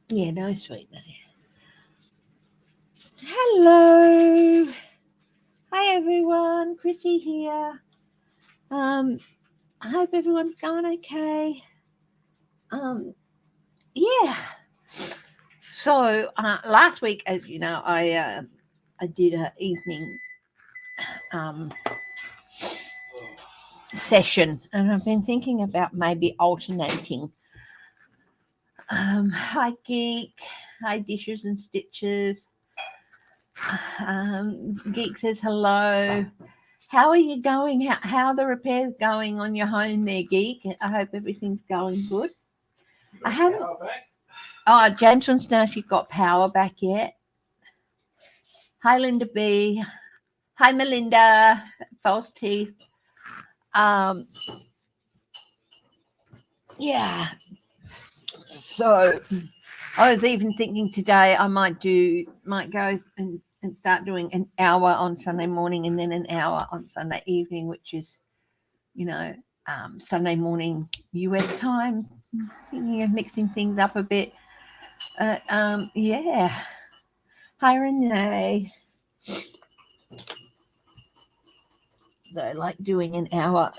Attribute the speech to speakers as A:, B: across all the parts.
A: Yeah, no sweet no. Hello. Hi everyone. Chrissy here. I hope everyone's going okay. Yeah. So last week, as you know, I did an evening um, session, and I've been thinking about maybe alternating. Hi Geek. Hi Dishes and Stitches. Geek says hello. How are you going? How are the repairs going on your home there, Geek? I hope everything's going good. I haven't. Oh, James wants to know if you've got power back yet. Hi, Linda B. Hi, Melinda. False teeth. Yeah. So I was even thinking today I might go and start doing an hour on Sunday morning and then an hour on Sunday evening, which is, Sunday morning US time. Thinking of mixing things up a bit. Yeah. Hi, Renee. So I like doing an hour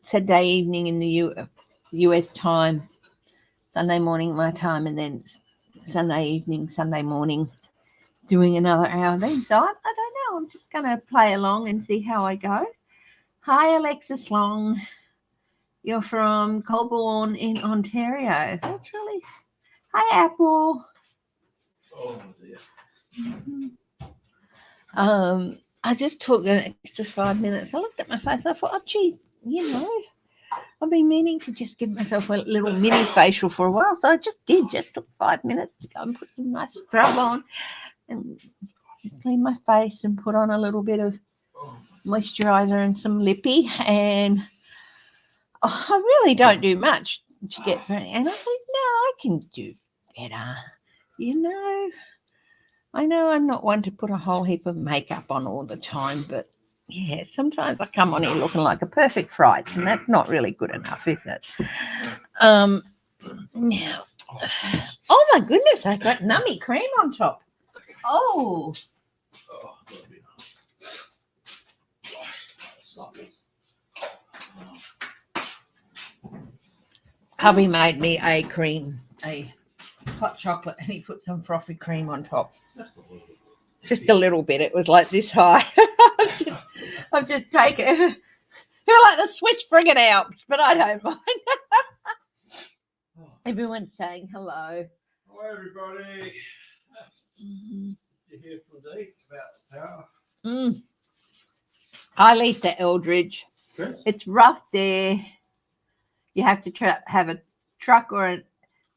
A: Saturday evening in the US time, Sunday morning my time, and then Sunday evening, Sunday morning, doing another hour then. So I don't know. I'm just going to play along and see how I go. Hi, Alexis Long. You're from Colborne in Ontario. That's really. Hi, Apple.
B: Oh dear.
A: I just took an extra 5 minutes. I looked at my face. I thought, oh, geez, I've been meaning to just give myself a little mini facial for a while. So I just did. Just took 5 minutes to go and put some nice scrub on and clean my face and put on a little bit of moisturizer and some lippy. And I really don't do much to get ready. And I think, no, I can do better. I know I'm not one to put a whole heap of makeup on all the time, but yeah, sometimes I come on here looking like a perfect fright, and that's not really good enough, is it? Now, oh my goodness, I got nummy cream on top. Oh,
B: That'd be nice.
A: hubby made me a hot chocolate, and he put some frothy cream on top. Just a little bit. It was like this high. I've just taken it. You're like the Swiss frigate Alps, but I don't mind. Everyone's saying hello.
B: Hi, everybody. You hear from Dee about
A: power? Hi, Lisa Eldridge.
B: Chris?
A: It's rough there. You have to have a truck or an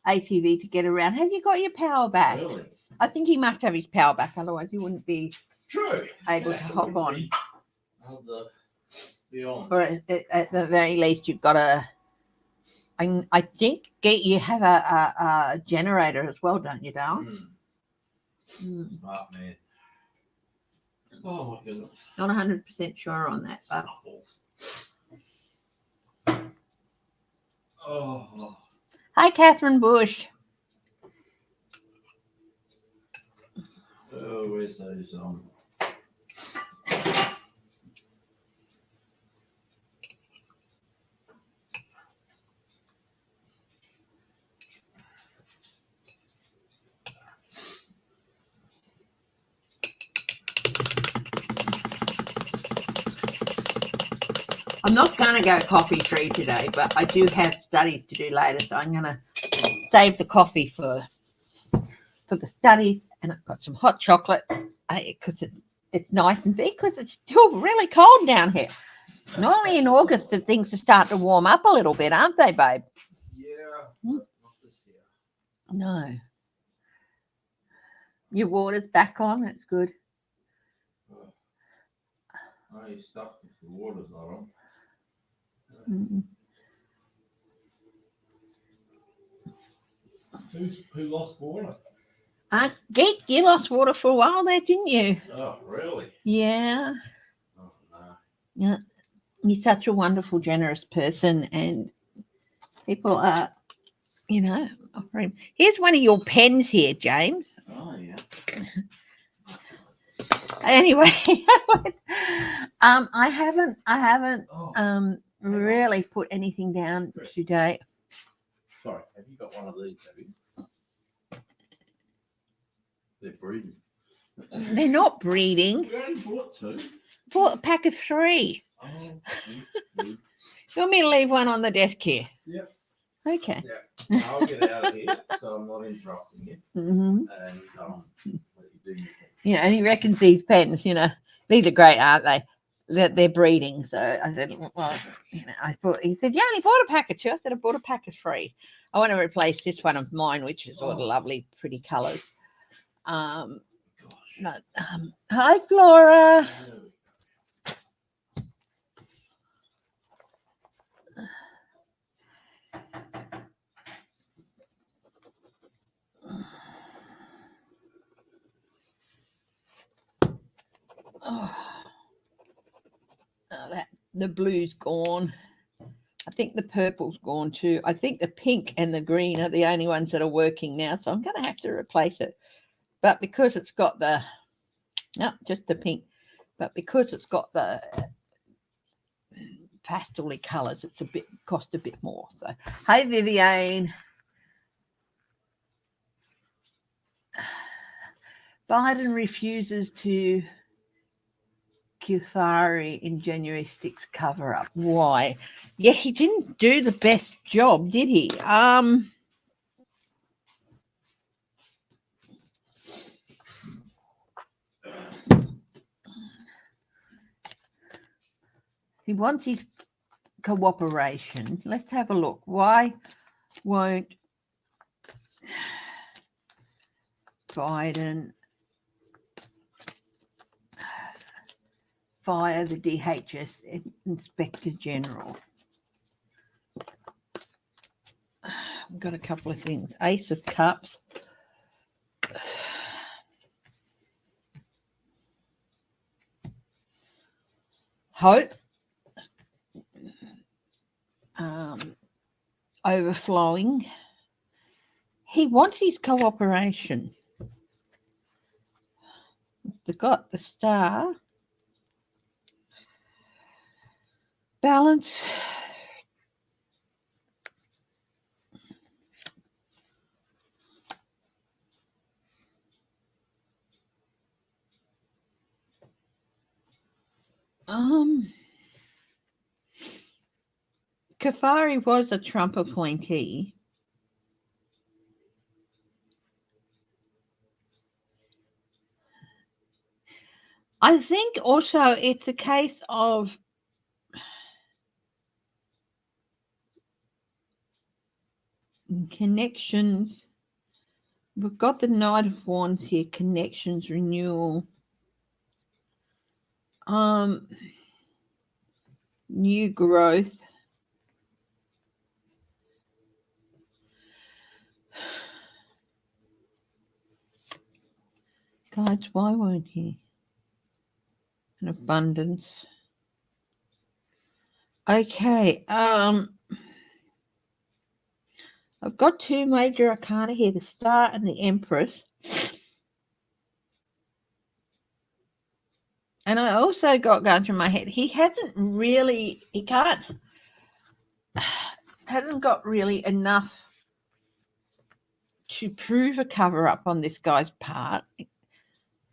A: ATV to get around. Have you got your power back?
B: Really?
A: I think he must have his power back, otherwise he wouldn't be able to hop on. Or at the very least, you've got a. I think you have a generator as well, don't you, Dale?
B: Smart man. Oh my goodness.
A: Not 100% sure on that, but.
B: Oh.
A: Hi, Catherine Bush.
B: Oh, where's those
A: I'm not going to go coffee free today, but I do have studies to do later, so I'm going to save the coffee for the studies. And I've got some hot chocolate because it's nice and big because it's still really cold down here. Normally in August, things are starting to warm up a little bit, aren't they, babe?
B: Yeah. Not this year.
A: No. Your water's back on. That's good.
B: I stuck if the water's not on. Who lost water?
A: Geek, you lost water for a while there, didn't you?
B: Oh, really?
A: Yeah.
B: Oh, no.
A: Yeah. You're such a wonderful, generous person, and people are, offer him. Here's one of your pens here, James.
B: Oh, yeah.
A: Anyway, I haven't
B: Oh,
A: really put anything down today.
B: sorry. Have you got one of these, have you? They're breeding.
A: They're not breeding.
B: We only bought 2.
A: Bought a pack of 3.
B: Oh, good.
A: You want me to leave one on the desk here?
B: Yep.
A: Okay.
B: Yeah. I'll get out of here so I'm not interrupting you.
A: Mm-hmm.
B: And let you do your thing.
A: And he reckons these pens, these are great, aren't they? They're breeding. So I said, well, he said, you only bought a pack of 2. I said, I bought a pack of 3. I want to replace this one of mine, which is all the lovely, pretty colours. Hi, Flora. The blue's gone. I think the purple's gone too. I think the pink and the green are the only ones that are working now, so I'm going to have to replace it. But because it's got just the pink, but because it's got the pastel-y colours, it's cost a bit more. So, hey Viviane. Biden refuses to Kufari in January 6 cover-up. Why? Yeah, he didn't do the best job, did he? He wants his cooperation. Let's have a look. Why won't Biden fire the DHS Inspector General? I've got a couple of things. Ace of Cups. Hope. Overflowing. He wants his cooperation. They got the Star. Balance. Kafari was a Trump appointee. I think also it's a case of connections. We've got the Knight of Wands here, connections, renewal. New growth. Guides, why won't he? An abundance. Okay. I've got 2 major arcana here, the Star and the Empress. And I also got going through my head, hasn't got really enough to prove a cover-up on this guy's part.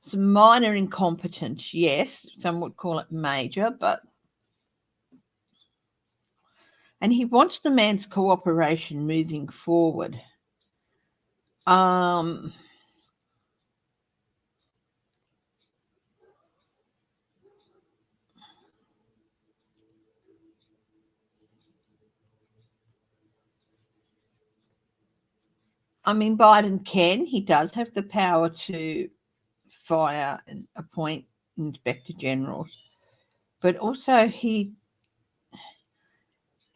A: Some minor incompetence, yes. Some would call it major, and he wants the man's cooperation moving forward. Biden he does have the power to fire and appoint inspector generals, but also he's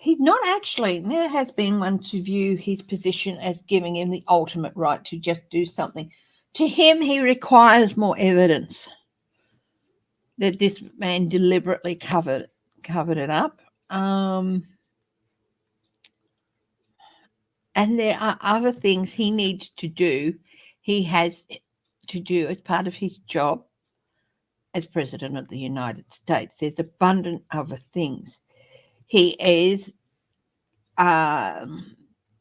A: not actually, never has been one to view his position as giving him the ultimate right to just do something. To him, he requires more evidence that this man deliberately covered it up. And there are other things he needs to do. He has to do as part of his job as President of the United States. There's abundant other things. He is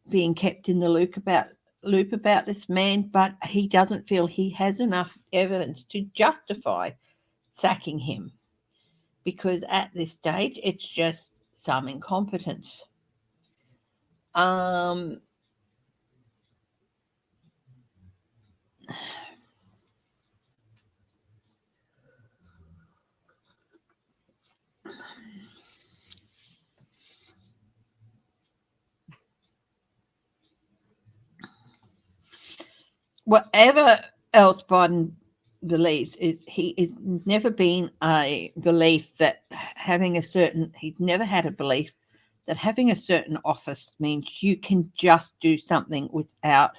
A: being kept in the loop about this man, but he doesn't feel he has enough evidence to justify sacking him, because at this stage it's just some incompetence. Um, Whatever else Biden believes, is he it's never been a belief that he's never had a belief that having a certain office means you can just do something without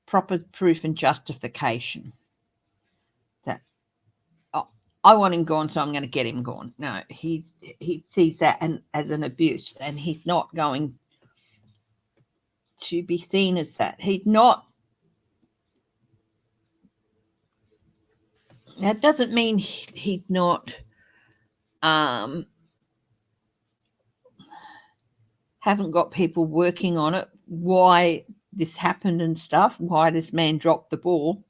A: proper proof and justification. That, oh, I want him gone, so I'm going to get him gone. No, he sees that as an abuse, and he's not going to be seen as that. He's not. That doesn't mean he's not haven't got people working on it, why this happened and stuff, why this man dropped the ball.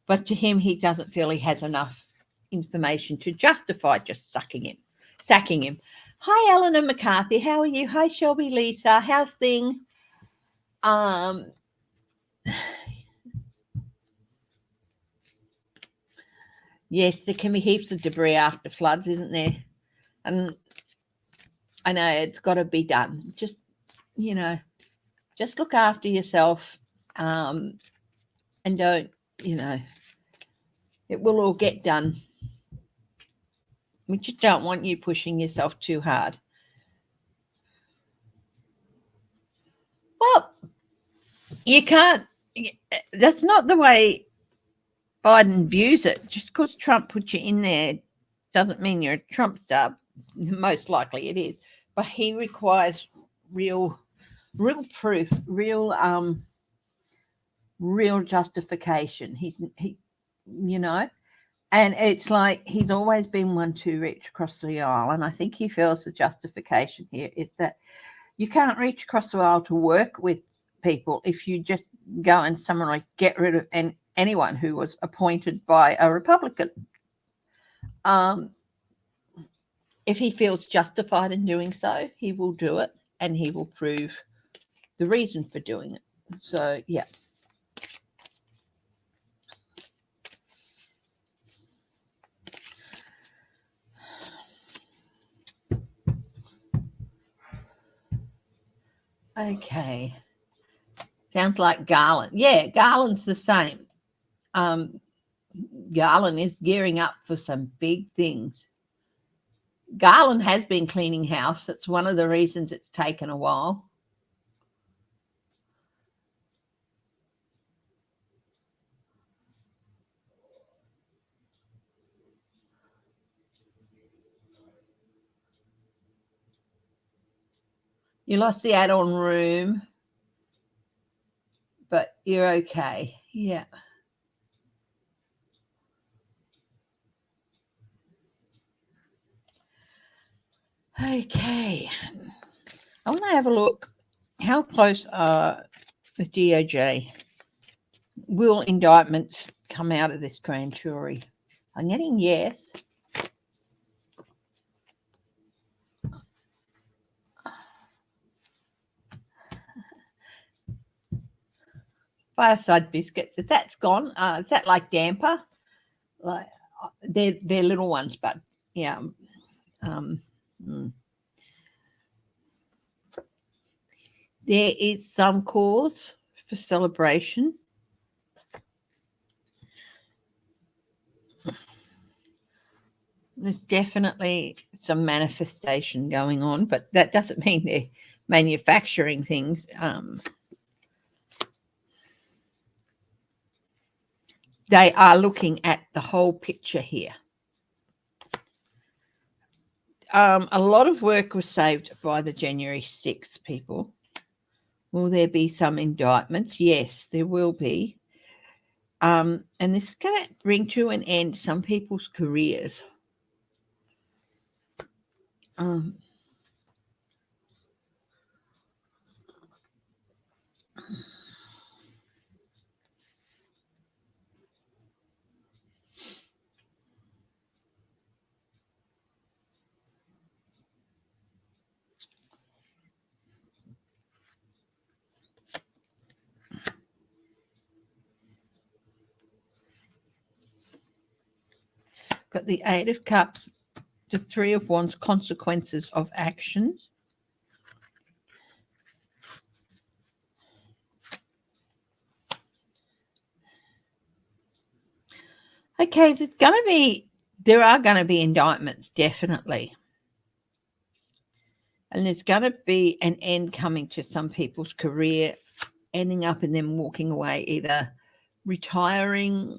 A: But to him, he doesn't feel he has enough information to justify just sacking him. Hi, Eleanor McCarthy. How are you? Hi, Shelby Lisa. How's things? Yes, there can be heaps of debris after floods, isn't there? And I know it's got to be done. Just look after yourself, and don't, it will all get done. We just don't want you pushing yourself too hard. Well, you can't. That's not the way Biden views it. Just because Trump put you in there doesn't mean you're a Trump star. Most likely it is, but he requires real proof, real justification. And it's like he's always been one to reach across the aisle, and I think he feels the justification here is that you can't reach across the aisle to work with people if you just go and summarily get rid of anyone who was appointed by a Republican. If he feels justified in doing so, he will do it, and he will prove the reason for doing it. So, yeah. Okay. Sounds like Garland. Yeah, Garland's the same. Garland is gearing up for some big things. Garland has been cleaning house. That's one of the reasons it's taken a while. You lost the add-on room, but you're okay. Yeah. Okay. I want to have a look. How close are the DOJ? Will indictments come out of this grand jury? I'm getting yes. Fireside biscuits. If that's gone, is that like damper? Like they're little ones, but yeah. There is some cause for celebration. There's definitely some manifestation going on, but that doesn't mean they're manufacturing things. They are looking at the whole picture here. A lot of work was saved by the January 6th people. Will there be some indictments? Yes, there will be. And this is going to bring to an end some people's careers. Got the Eight of Cups, the Three of Wands, consequences of actions. Okay, there are going to be indictments, definitely. And there's going to be an end coming to some people's career, ending up in them walking away, either retiring,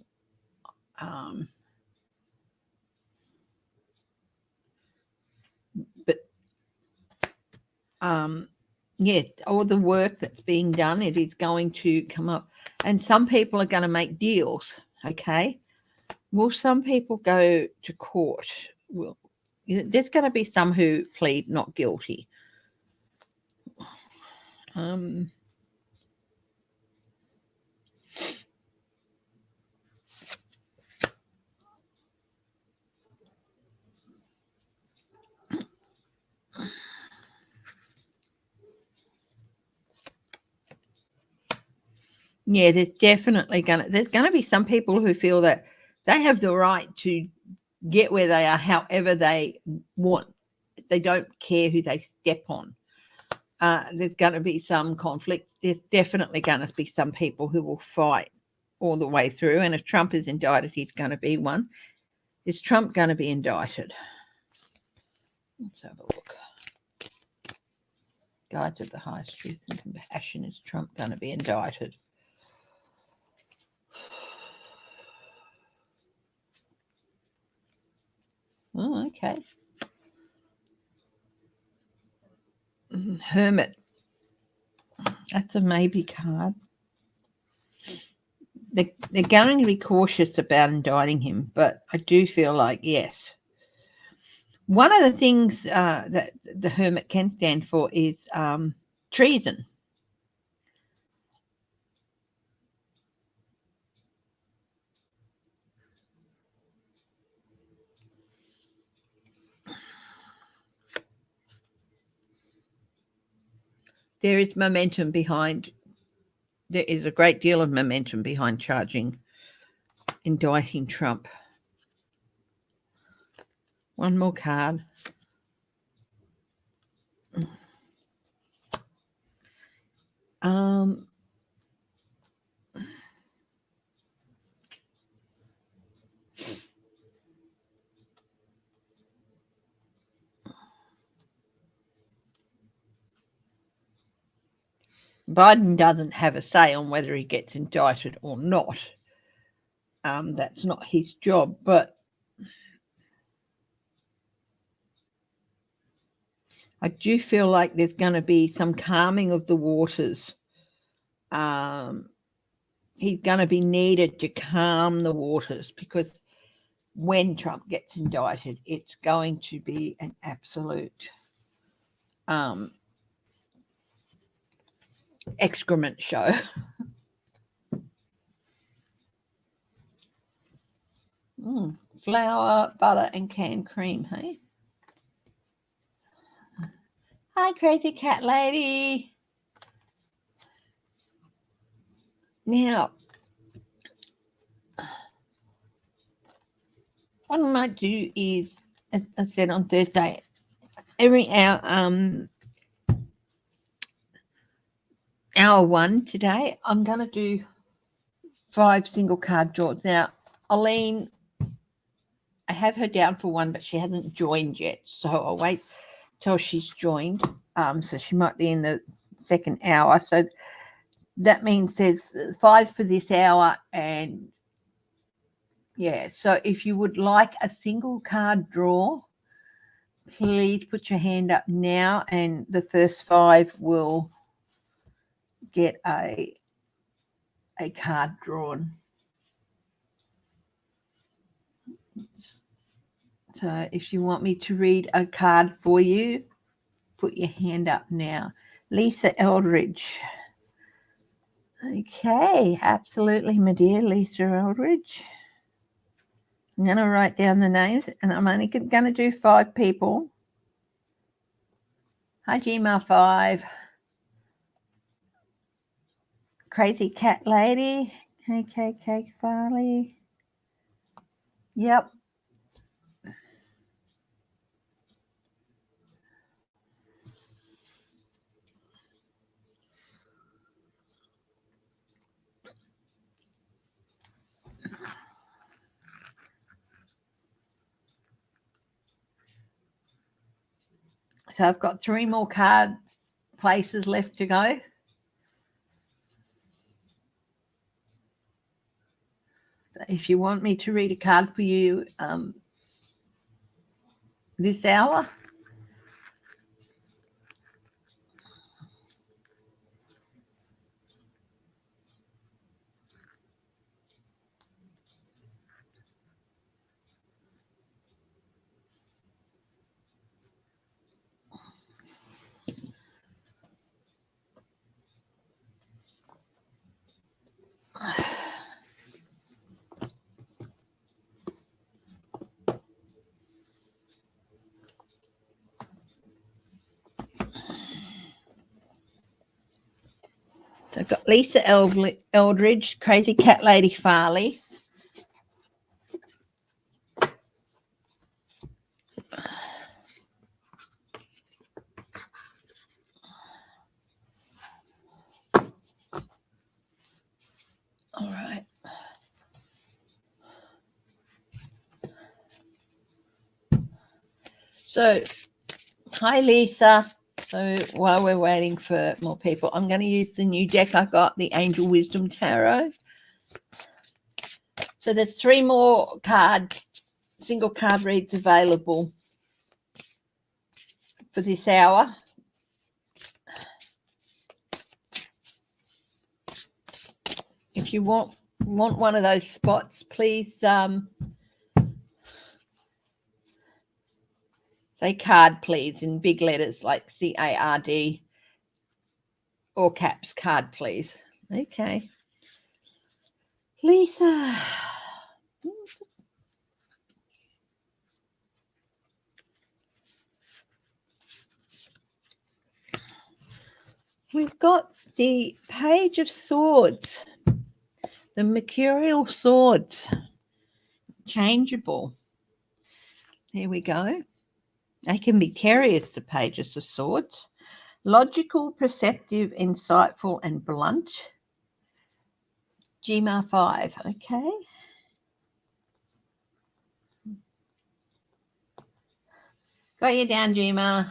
A: all the work that's being done, it is going to come up. And some people are going to make deals, okay? Will some people go to court? Well, there's going to be some who plead not guilty. Yeah, there's going to be some people who feel that they have the right to get where they are however they want. They don't care who they step on. There's going to be some conflict. There's definitely going to be some people who will fight all the way through. And if Trump is indicted, he's going to be one. Is Trump going to be indicted? Let's have a look. Guide to the highest truth and compassion. Is Trump going to be indicted? Oh, okay. Hermit. That's a maybe card. They're going to be cautious about indicting him, but I do feel like, yes. One of the things that the Hermit can stand for is treason. There is a great deal of momentum behind indicting Trump. One more card. Biden doesn't have a say on whether he gets indicted or not. That's not his job, but I do feel like there's going to be some calming of the waters. He's going to be needed to calm the waters, because when Trump gets indicted, it's going to be an absolute excrement show. Flour, butter, and canned cream, hey? Hi, crazy cat lady. Now, what I might do is, as I said on Thursday, every hour one today, I'm going to do 5 single card draws. Now, Aline, I have her down for one, but she hasn't joined yet, so I'll wait till she's joined. So she might be in the second hour. So that means there's 5 for this hour, and yeah. So if you would like a single card draw, please put your hand up now, and the first 5 will get a card drawn. So if you want me to read a card for you, put your hand up now. Lisa Eldridge. Okay, absolutely, my dear Lisa Eldridge. I'm going to write down the names, and I'm only going to do 5 people. Hi, Gmail5. Crazy Cat Lady. KKK Farley. Yep. So I've got 3 more card places left to go. So if you want me to read a card for you this hour, so I've got Lisa Eldridge, Crazy Cat Lady Farley. All right. So, hi, Lisa. So while we're waiting for more people, I'm going to use the new deck I got, the Angel Wisdom Tarot. So there's 3 more single card reads available for this hour. If you want one of those spots, please say card, please, in big letters like CARD, or caps, card, please. Okay. Lisa. We've got the Page of Swords, the Mercurial Swords, changeable. There we go. They can be terriers, the Pages of Swords. Logical, perceptive, insightful, and blunt. Gmail5, okay. Got you down, Gmail.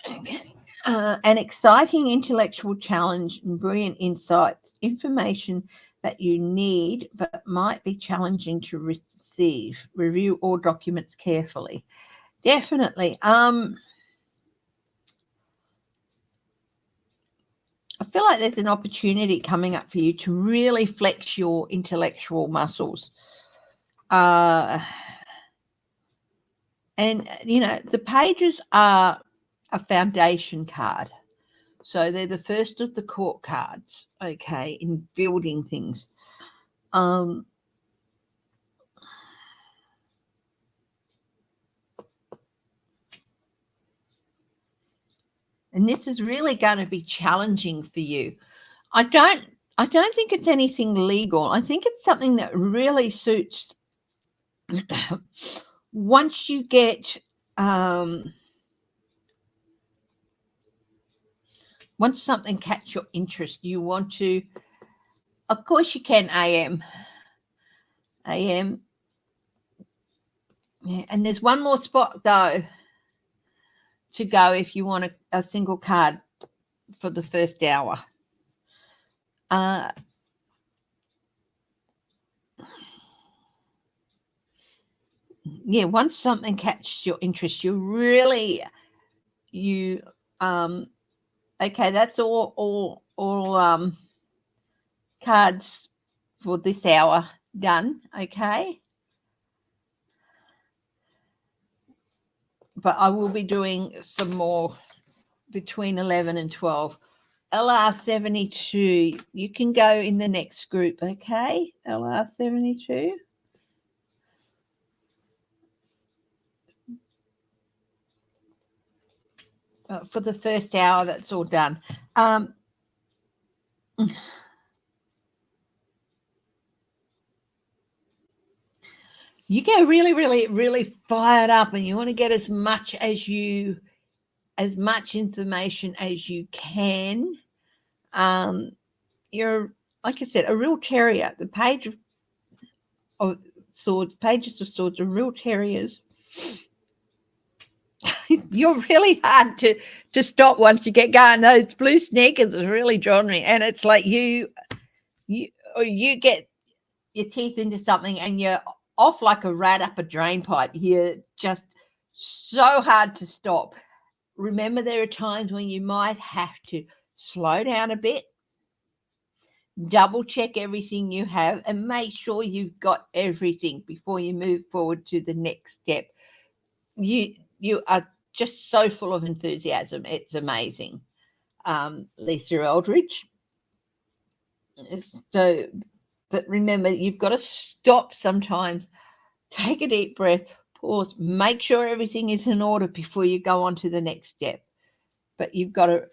A: Okay. An exciting intellectual challenge and brilliant insights, information that you need but might be challenging to receive. Review all documents carefully. Definitely. I feel like there's an opportunity coming up for you to really flex your intellectual muscles. And, the pages are a foundation card. So they're the first of the court cards, okay, in building things. And this is really going to be challenging for you. I don't think it's anything legal. I think it's something that really suits once you get once something catches your interest, you want to, of course you can AM. Yeah, and there's one more spot to go if you want a single card for the first hour. Once something catches your interest, you Okay, that's all cards for this hour done. Okay. But I will be doing some more between 11 and 12. LR72, you can go in the next group, okay? LR72. For the first hour, that's all done. You get really, really, really fired up and you want to get as much information as you can. You're, like I said, a real terrier. The pages of swords are real terriers. You're really hard to stop once you get going. Those blue sneakers is really drawing me, and it's like you get your teeth into something and you're off like a rat up a drain pipe. You're just so hard to stop. Remember, there are times when you might have to slow down a bit, double check everything you have, and make sure you've got everything before you move forward to the next step. You are just so full of enthusiasm. It's amazing. Lisa Eldridge. So, but remember, you've got to stop sometimes, take a deep breath, pause, make sure everything is in order before you go on to the next step. But you've got to,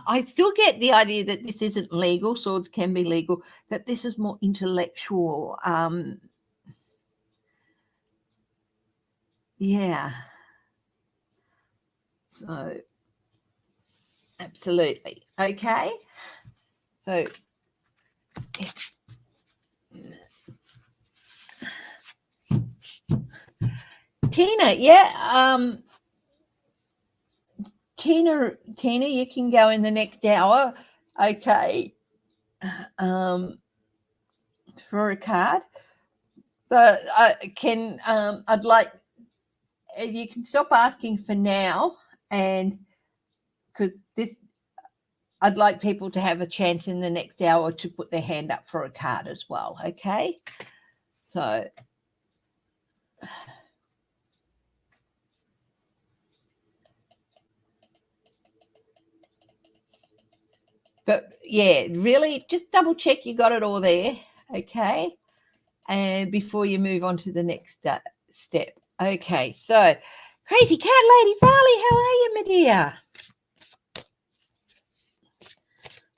A: I still get the idea that this isn't legal. Swords can be legal, that this is more intellectual. Yeah. So, absolutely. Okay. So, Tina, yeah. Tina, you can go in the next hour. Okay. For a card. But I'd like, you can stop asking for now, and because I'd like people to have a chance in the next hour to put their hand up for a card as well. Okay. So, but yeah, really just double check you got it all there. Okay. And before you move on to the next step. Okay. So, Crazy Cat Lady Farley, how are you, my dear?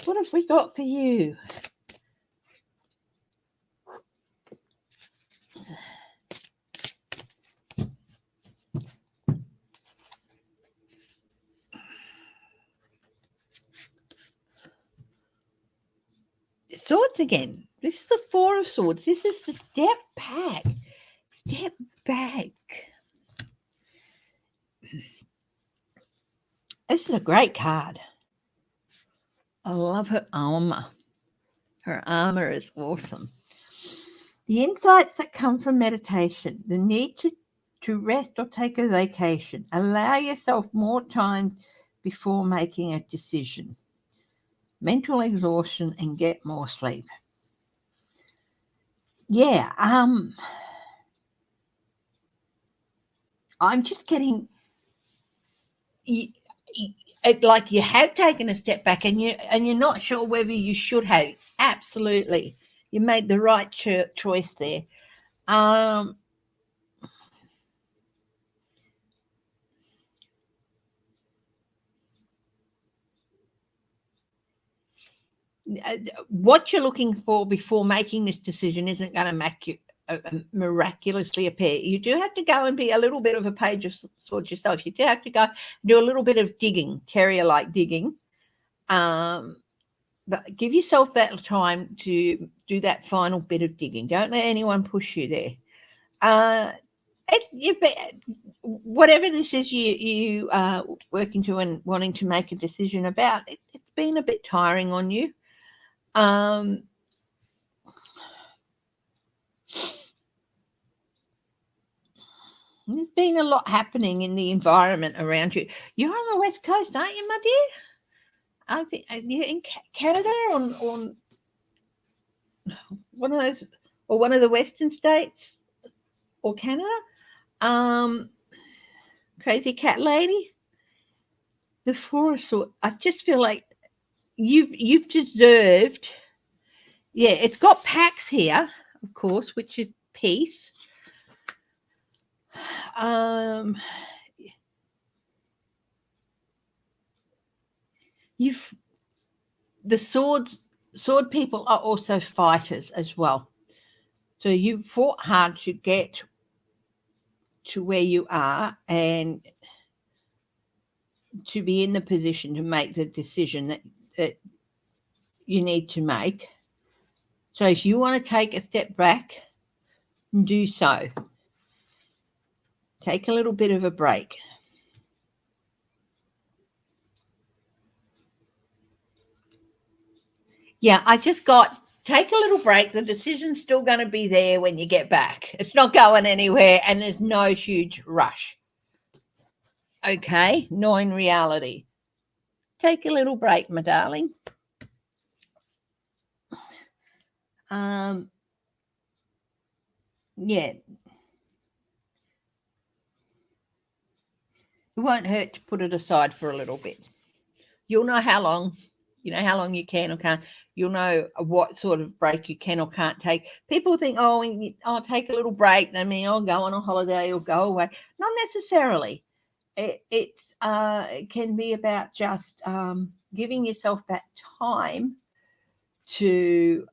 A: What have we got for you? Swords again. This is the Four of Swords. This is the step back. Step back. This is a great card. I love her armor. Her armor is awesome. The insights that come from meditation, the need to rest or take a vacation. Allow yourself more time before making a decision. Mental exhaustion and get more sleep. Yeah, I'm just getting like you have taken a step back and you're not sure whether you should have. Absolutely, you made the right choice there. What you're looking for before making this decision isn't going to make you miraculously appear. You do have to go and be a little bit of a page of swords yourself. You do have to go do a little bit of digging, terrier-like digging. But give yourself that time to do that final bit of digging. Don't let anyone push you there. Whatever this is you are working to and wanting to make a decision about, it's been a bit tiring on you. There's been a lot happening in the environment around you. You're on the West Coast, aren't you, my dear? I think you're in Canada on one of those, or one of the Western states, or Canada. Um, Crazy cat lady, the forest. I just feel like you've deserved. Yeah, it's got Pax here, of course, which is peace. Um, you've the sword people are also fighters as well. So you fought hard to get to where you are and to be in the position to make the decision that you need to make. So if you want to take a step back, do so. Take a little bit of a break. Yeah, I just got take a little break. The decision's still going to be there when you get back. It's not going anywhere and there's no huge rush. Okay, knowing reality. Take a little break, my darling. Yeah. It won't hurt to put it aside for a little bit. You'll know how long, how long you can or can't. You'll know what sort of break you can or can't take. People think, I'll take a little break. I mean, I'll go on a holiday or go away. Not necessarily. It can be about just giving yourself that time to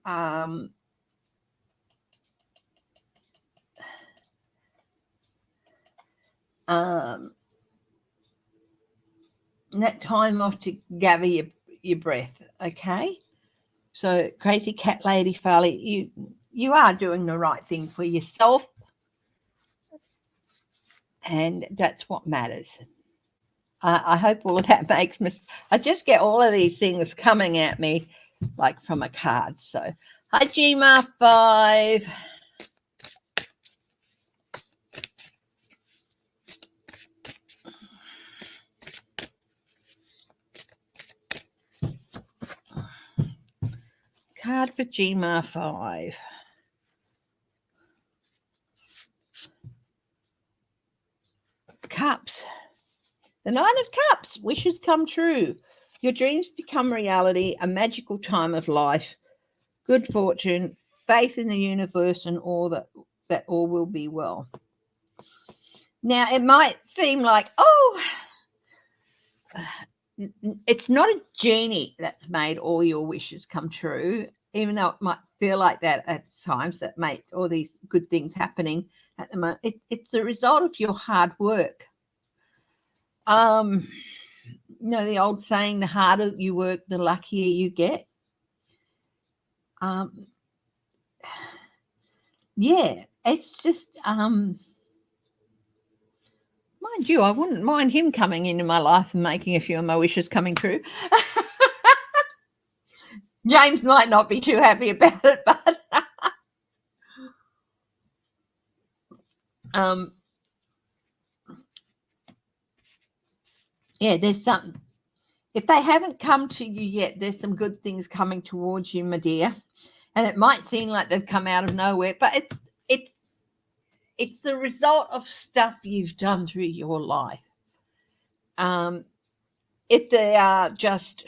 A: that time off to gather your breath. Okay, so crazy cat lady Farley, you are doing the right thing for yourself, and that's what matters. I hope all of that makes me. I just get all of these things coming at me like from a card. So hi GMA5. Card for GMA5. Cups. The Nine of Cups. Wishes come true. Your dreams become reality. A magical time of life. Good fortune. Faith in the universe and all that all will be well. Now, it might seem like, it's not a genie that's made all your wishes come true, even though it might feel like that at times, that makes all these good things happening at the moment. It's the result of your hard work. The old saying, the harder you work, the luckier you get. Yeah, it's just, mind you, I wouldn't mind him coming into my life and making a few of my wishes coming true. James might not be too happy about it, but yeah, there's something. If they haven't come to you yet, there's some good things coming towards you, my dear. And it might seem like they've come out of nowhere, but it's the result of stuff you've done through your life. If they are just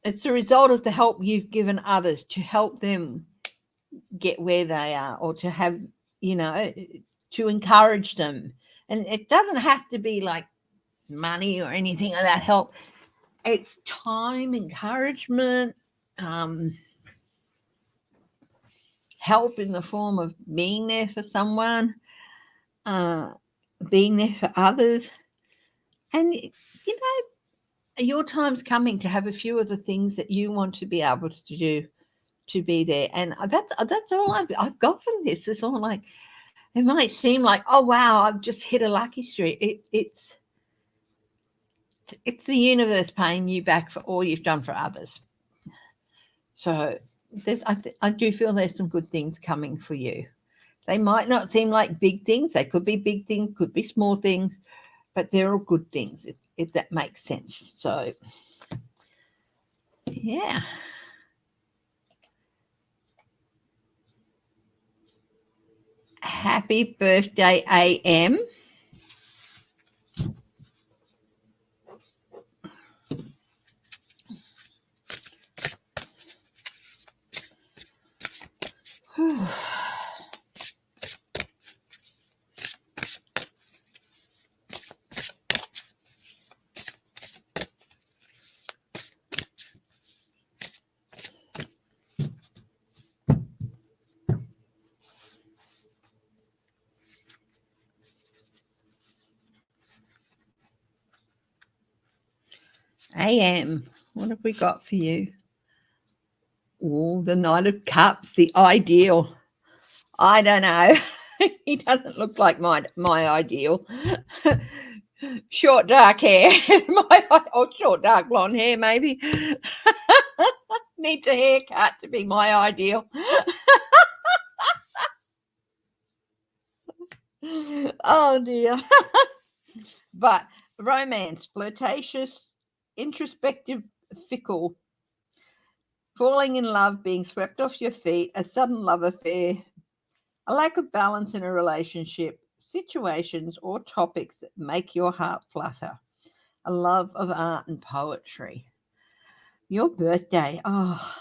A: it's the result of the help you've given others to help them get where they are, or to have, to encourage them. And it doesn't have to be like money or anything like that help. It's time, encouragement, help in the form of being there for someone, being there for others. And, your time's coming to have a few of the things that you want to be able to do, to be there. And that's all I've got from this. It's all like, it might seem like, oh, wow, I've just hit a lucky streak. It's the universe paying you back for all you've done for others. So I do feel there's some good things coming for you. They might not seem like big things. They could be big things, could be small things, but they're all good things, if that makes sense. So, yeah. Happy birthday, AM. AM, what have we got for you? Oh, the Knight of Cups, the ideal. I don't know. He doesn't look like my ideal. Short dark hair. Short dark blonde hair, maybe. Needs a haircut to be my ideal. Oh dear. But romance, flirtatious, introspective, fickle, falling in love, being swept off your feet, a sudden love affair, a lack of balance in a relationship, situations or topics that make your heart flutter, a love of art and poetry. Your birthday. Oh,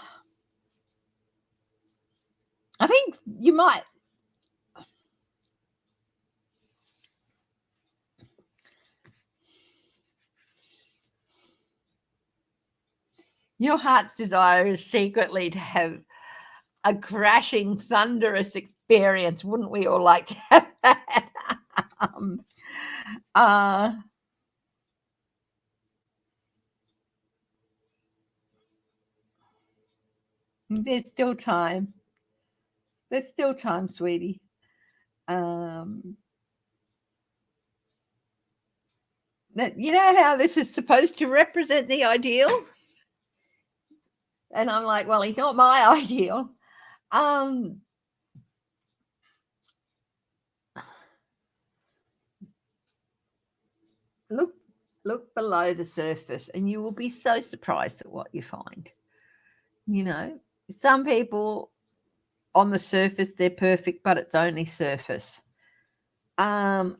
A: I think you might. Your heart's desire is secretly to have a crashing, thunderous experience. Wouldn't we all like to have that? There's still time. There's still time, sweetie. That, you know how this is supposed to represent the ideal? And I'm like, well, he's not my ideal. Look below the surface and you will be so surprised at what you find. You know, some people on the surface, they're perfect, but it's only surface. And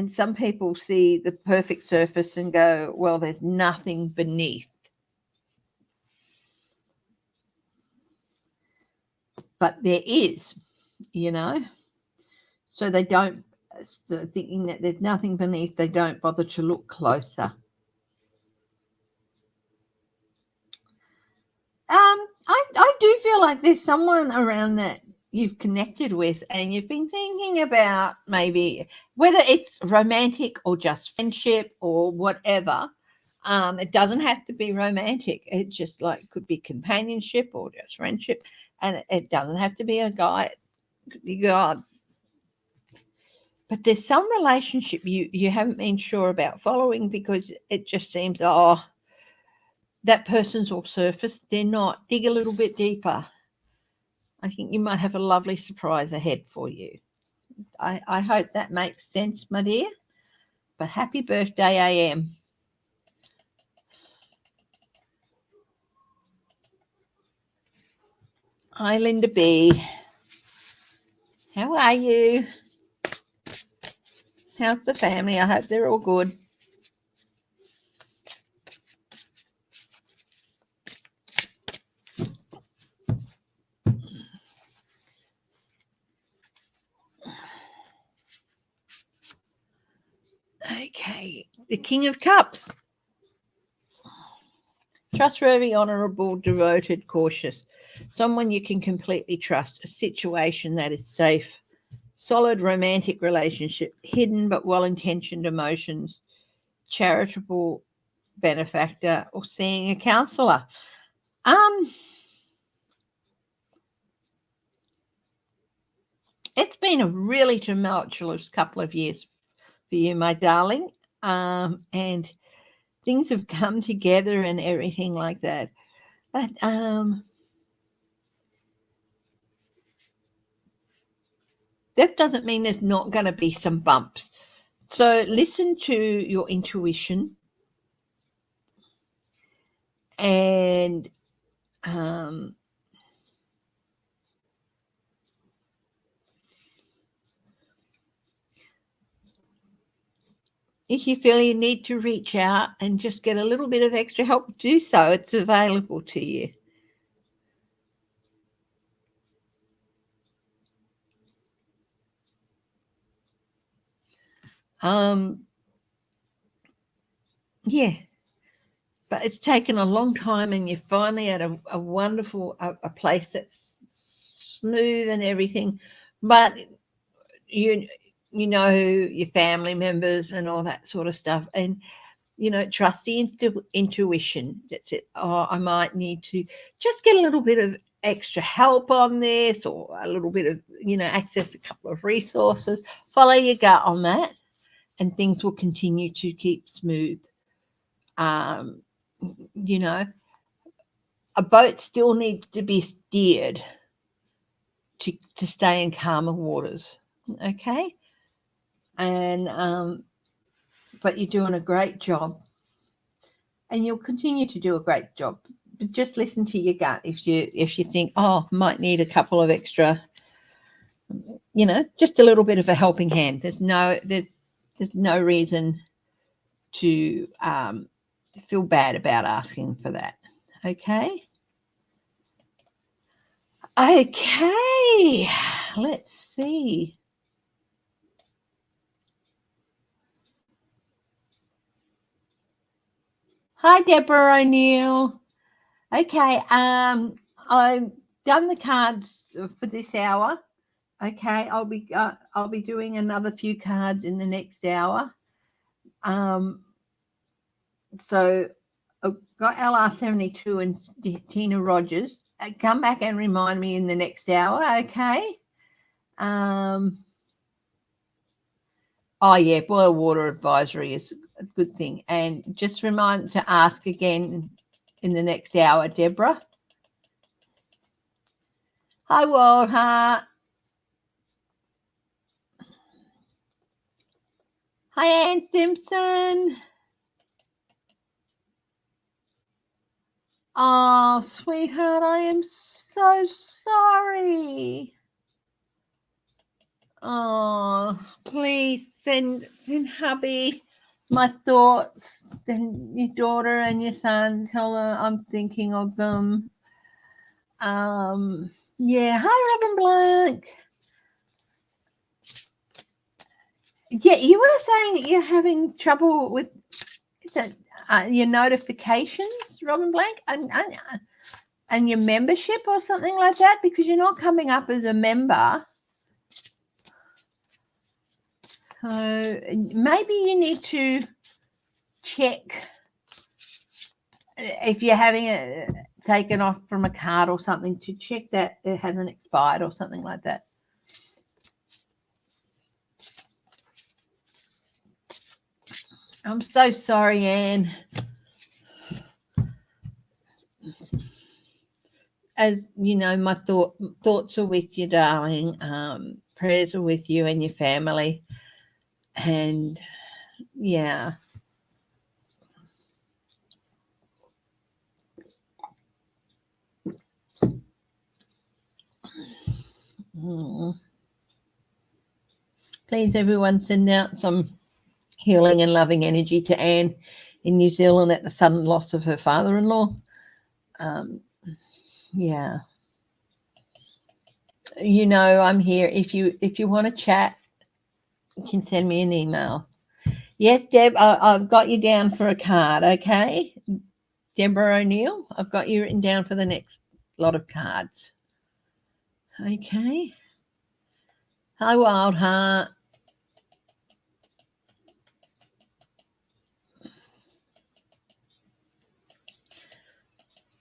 A: some people see the perfect surface and go, well, there's nothing beneath. But there is, you know. So they don't, so thinking that there's nothing beneath, they don't bother to look closer. I do feel like there's someone around that you've connected with and you've been thinking about maybe whether it's romantic or just friendship or whatever. It doesn't have to be romantic. It just like could be companionship or just friendship. And it doesn't have to be a guy. It could be God. But there's some relationship you haven't been sure about following because it just seems, oh, that person's all surface. They're not. Dig a little bit deeper. I think you might have a lovely surprise ahead for you. I hope that makes sense, my dear. But happy birthday, AM. Hi, Linda B. How are you? How's the family? I hope they're all good. Okay, the King of Cups. Trustworthy, honourable, devoted, cautious. Someone you can completely trust. A situation that is safe. Solid romantic relationship. Hidden but well-intentioned emotions. Charitable benefactor or seeing a counsellor. It's been a really tumultuous couple of years for you, my darling. And things have come together and everything like that. But that doesn't mean there's not going to be some bumps. So listen to your intuition, and if you feel you need to reach out and just get a little bit of extra help, do so. It's available to you. Yeah, but it's taken a long time, and you're finally at a wonderful a place that's smooth and everything. But you know your family members and all that sort of stuff, and trust the intuition. That's it. Oh, I might need to just get a little bit of extra help on this, or a little bit of access a couple of resources. Follow your gut on that, and things will continue to keep smooth. A boat still needs to be steered to stay in calmer waters. Okay. And but you're doing a great job, and you'll continue to do a great job. But just listen to your gut. If you think, oh, might need a couple of extra, just a little bit of a helping hand. There's no reason to feel bad about asking for that. Okay. Okay. Let's see. Hi, Deborah O'Neill. Okay, I've done the cards for this hour. Okay, I'll be doing another few cards in the next hour. So I've got LR72 and Tina Rogers. Come back and remind me in the next hour. Okay. Oh yeah, boil water advisory is a good thing, and just remind to ask again in the next hour, Deborah. Hi, Waldheart. Hi, Ann Simpson. Oh, sweetheart, I am so sorry. Oh, please send hubby my thoughts, and your daughter and your son. Tell her I'm thinking of them. Yeah. Hi, Robin Blank. Yeah, you were saying that you're having trouble with your notifications, Robin Blank, and your membership or something like that, because you're not coming up as a member. So maybe you need to check if you're having it taken off from a card or something, to check that it hasn't expired or something like that. I'm so sorry, Anne. As you know, my thoughts are with you, darling. Prayers are with you and your family. And yeah. Please, everyone, send out some healing and loving energy to Anne in New Zealand at the sudden loss of her father-in-law. Yeah. I'm here. If you want to chat, you can send me an email. Yes, Deb, I've got you down for a card, okay? Deborah O'Neill, I've got you written down for the next lot of cards. Okay. Hi, Wildheart.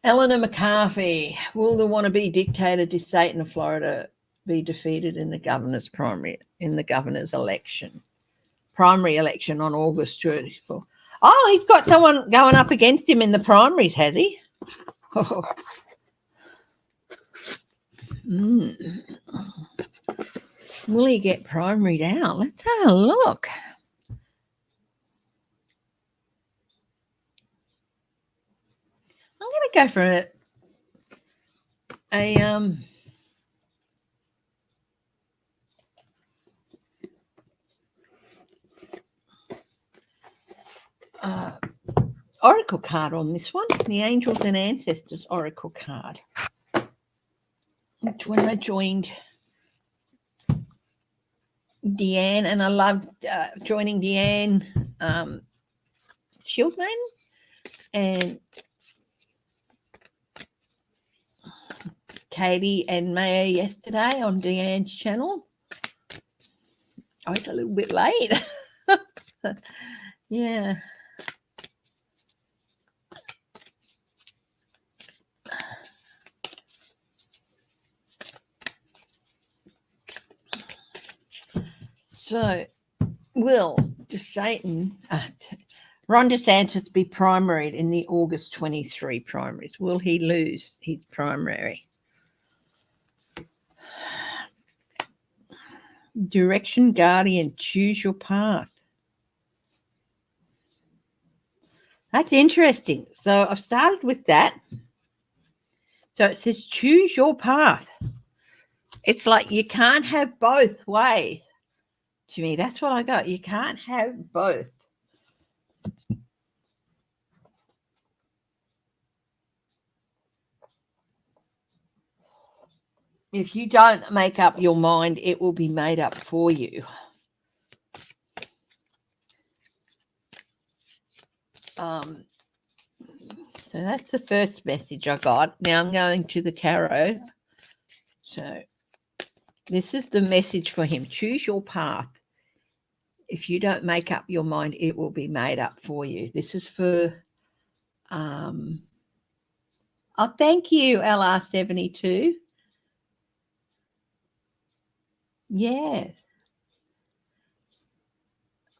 A: Eleanor McCarthy, will the wannabe dictator Satan of Florida be defeated in the governor's primary election on August 24th? Oh, he's got someone going up against him in the primaries, has he? Oh. Mm. Will he get primaried out? Let's have a look. I'm going to go for a oracle card on this one, the Angels and Ancestors oracle card. It's when I joined Deanne, and I loved joining Deanne Shieldman and Katie and Maya yesterday on Deanne's channel. I was a little bit late. Yeah. So, will Ron DeSantis be primaried in the August 23 primaries? Will he lose his primary? Direction Guardian, choose your path. That's interesting. So I've started with that. So it says choose your path. It's like you can't have both ways. To me, that's what I got. You can't have both. If you don't make up your mind, it will be made up for you. So that's the first message I got. Now I'm going to the tarot. So this is the message for him. Choose your path. If you don't make up your mind, it will be made up for you. This is for oh, thank you, LR72. Yeah.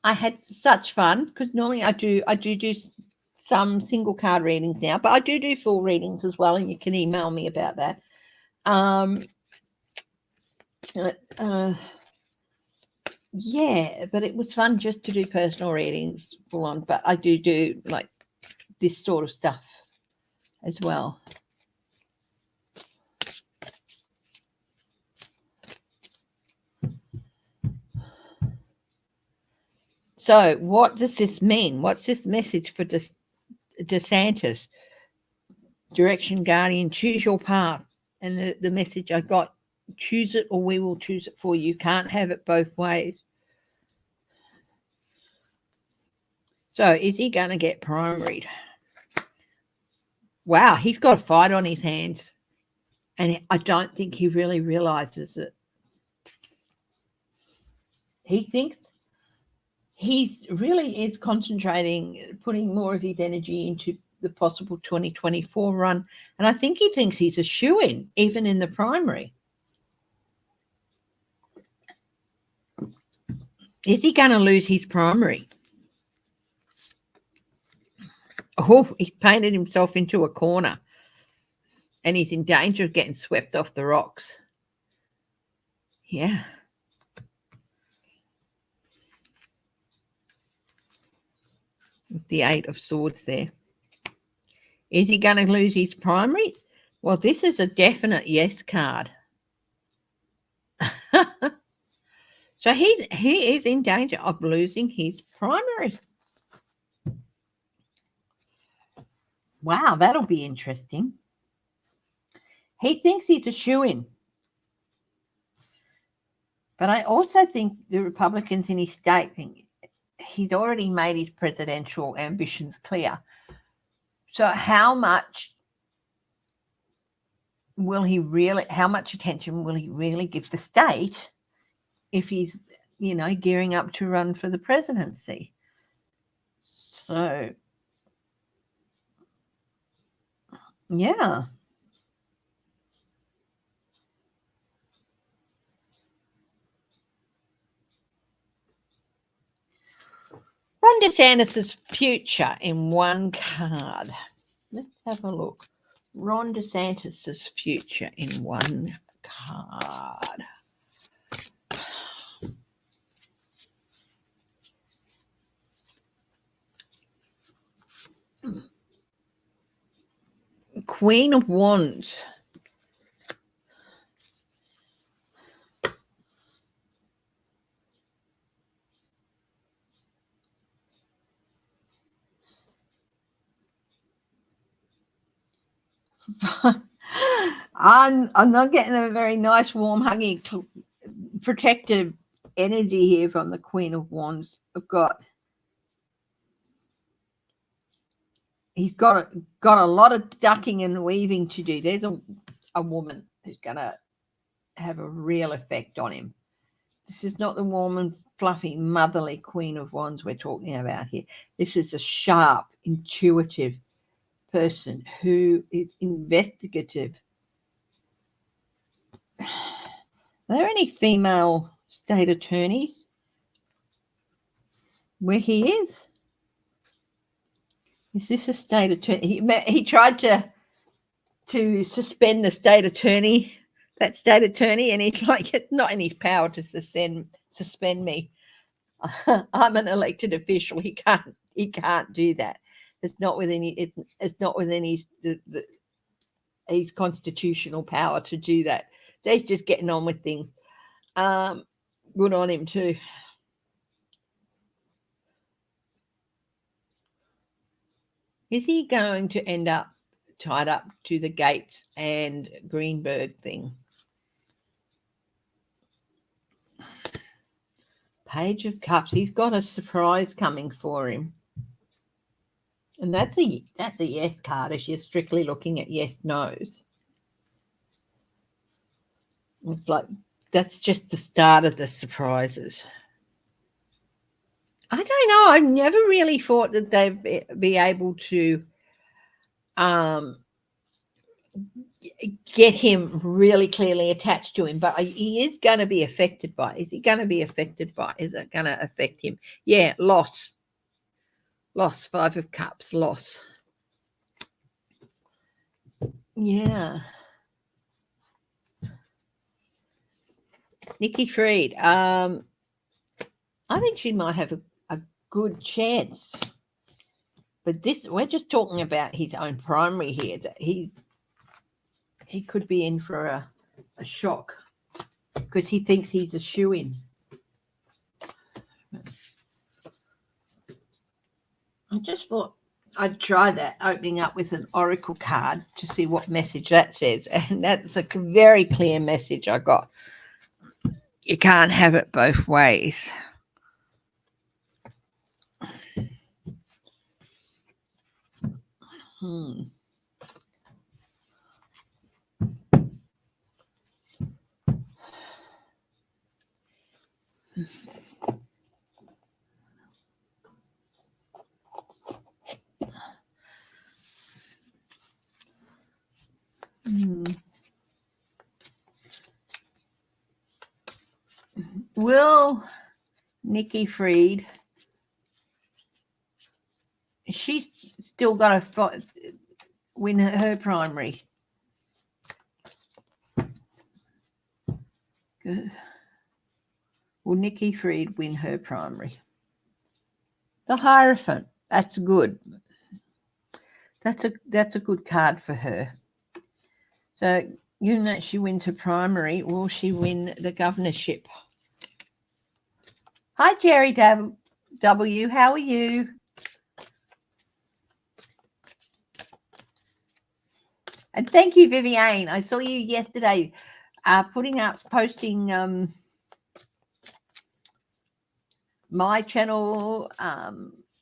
A: I had such fun because normally I do some single card readings now, but I do full readings as well, and you can email me about that. Yeah, but it was fun just to do personal readings full on, but I do like this sort of stuff as well. So what does this mean? What's this message for DeSantis? Direction Guardian, choose your path. And the message I got, choose it or we will choose it for you. You can't have it both ways. So is he going to get primaried? Wow, he's got a fight on his hands. And I don't think he really realizes it. He thinks he really is concentrating, putting more of his energy into the possible 2024 run. And I think he thinks he's a shoo-in, even in the primary. Is he going to lose his primary? Oh, he's painted himself into a corner. And he's in danger of getting swept off the rocks. Yeah. The 8 of Swords there. Is he going to lose his primary? Well, this is a definite yes card. So he is in danger of losing his primary. Wow, that'll be interesting. He thinks he's a shoo-in. But I also think the Republicans in his state think he's already made his presidential ambitions clear. So how much attention will he really give the state if he's, gearing up to run for the presidency? So, yeah. Ron DeSantis' future in one card. Let's have a look. Ron DeSantis' future in one card. Queen of Wands. I'm not getting a very nice, warm, huggy, protective energy here from the Queen of Wands. He's got a lot of ducking and weaving to do. There's a woman who's going to have a real effect on him. This is not the warm and fluffy, motherly Queen of Wands we're talking about here. This is a sharp, intuitive person who is investigative. Are there any female state attorneys where he is? Is this a state attorney? He tried to suspend the state attorney, that state attorney, and he's like, it's not in his power to suspend me. I'm an elected official. He can't do that. It's not within his constitutional power to do that. He's just getting on with things. Good on him too. Is he going to end up tied up to the Gaetz and Greenberg thing? Page of Cups. He's got a surprise coming for him. And that's a yes card if you're strictly looking at yes, no's. It's like that's just the start of the surprises. I don't know. I've never really thought that they'd be able to get him really clearly attached to him, but he is going to be affected by it. Is he going to be affected by it? Is it going to affect him? Yeah, loss. 5 of Cups, loss. Yeah. Nikki Fried. I think she might have a good chance. But we're just talking about his own primary here, that he could be in for a shock because he thinks he's a shoo-in. I just thought I'd try that, opening up with an oracle card to see what message that says. And that's a very clear message I got. You can't have it both ways. Will Nikki Fried, she's still got to win her primary. Good. Will Nikki Fried win her primary? The Hierophant, that's good. That's a good card for her. So, given that she wins her primary, will she win the governorship? Hi, Jerry W. How are you? And thank you, Viviane. I saw you yesterday posting my channel,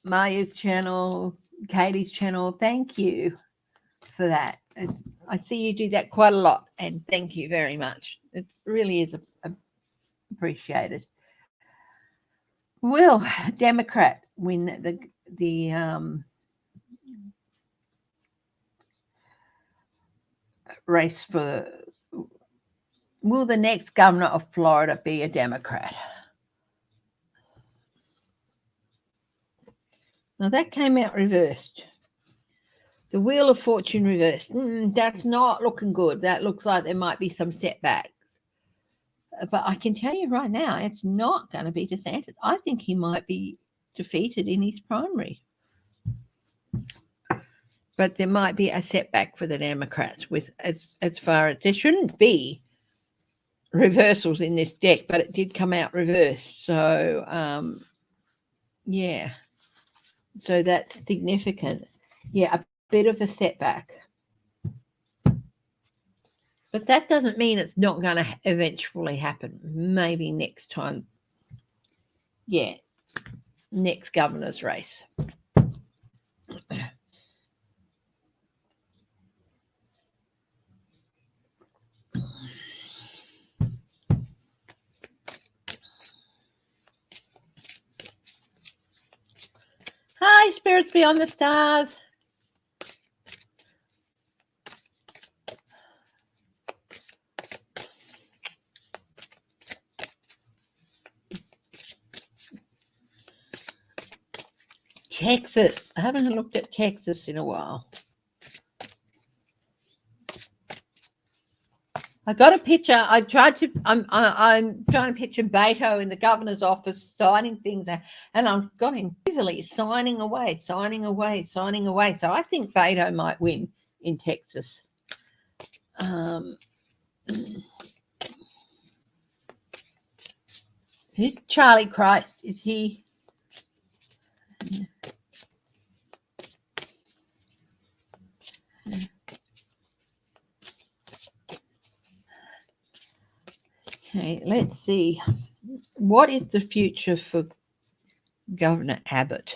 A: Maya's channel, Katie's channel. Thank you for that. I see you do that quite a lot, and thank you very much. It really is appreciated. Will Democrat win the race for? Will the next governor of Florida be a Democrat? Now that came out reversed. The Wheel of Fortune reversed. That's not looking good. That looks like there might be some setbacks. But I can tell you right now, it's not going to be DeSantis. I think he might be defeated in his primary. But there might be a setback for the Democrats with as far as there shouldn't be reversals in this deck, but it did come out reversed. So, yeah. So that's significant. Yeah, a bit of a setback. But that doesn't mean it's not going to eventually happen. Maybe next time. Yeah, next governor's race. Hi, spirits beyond the stars. Texas. I haven't looked at Texas in a while. I got a picture. I'm trying to picture Beto in the governor's office signing things, and I've got him busily signing away. So I think Beto might win in Texas. Who's Charlie Christ? Is he? Okay, let's see. What is the future for Governor Abbott?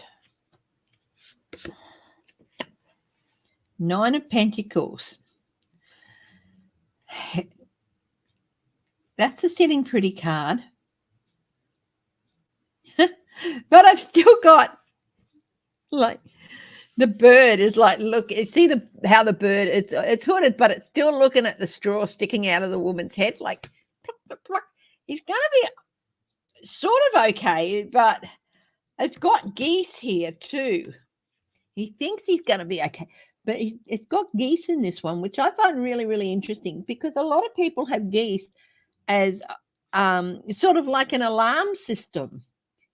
A: Nine of Pentacles. That's a sitting pretty card. But I've still got, like, the bird is like, look, see how the bird, it's hooded, but it's still looking at the straw sticking out of the woman's head, like, pluck, pluck, pluck. He's going to be sort of okay, but it's got geese here too. He thinks he's going to be okay, but it's got geese in this one, which I find really, really interesting, because a lot of people have geese as sort of like an alarm system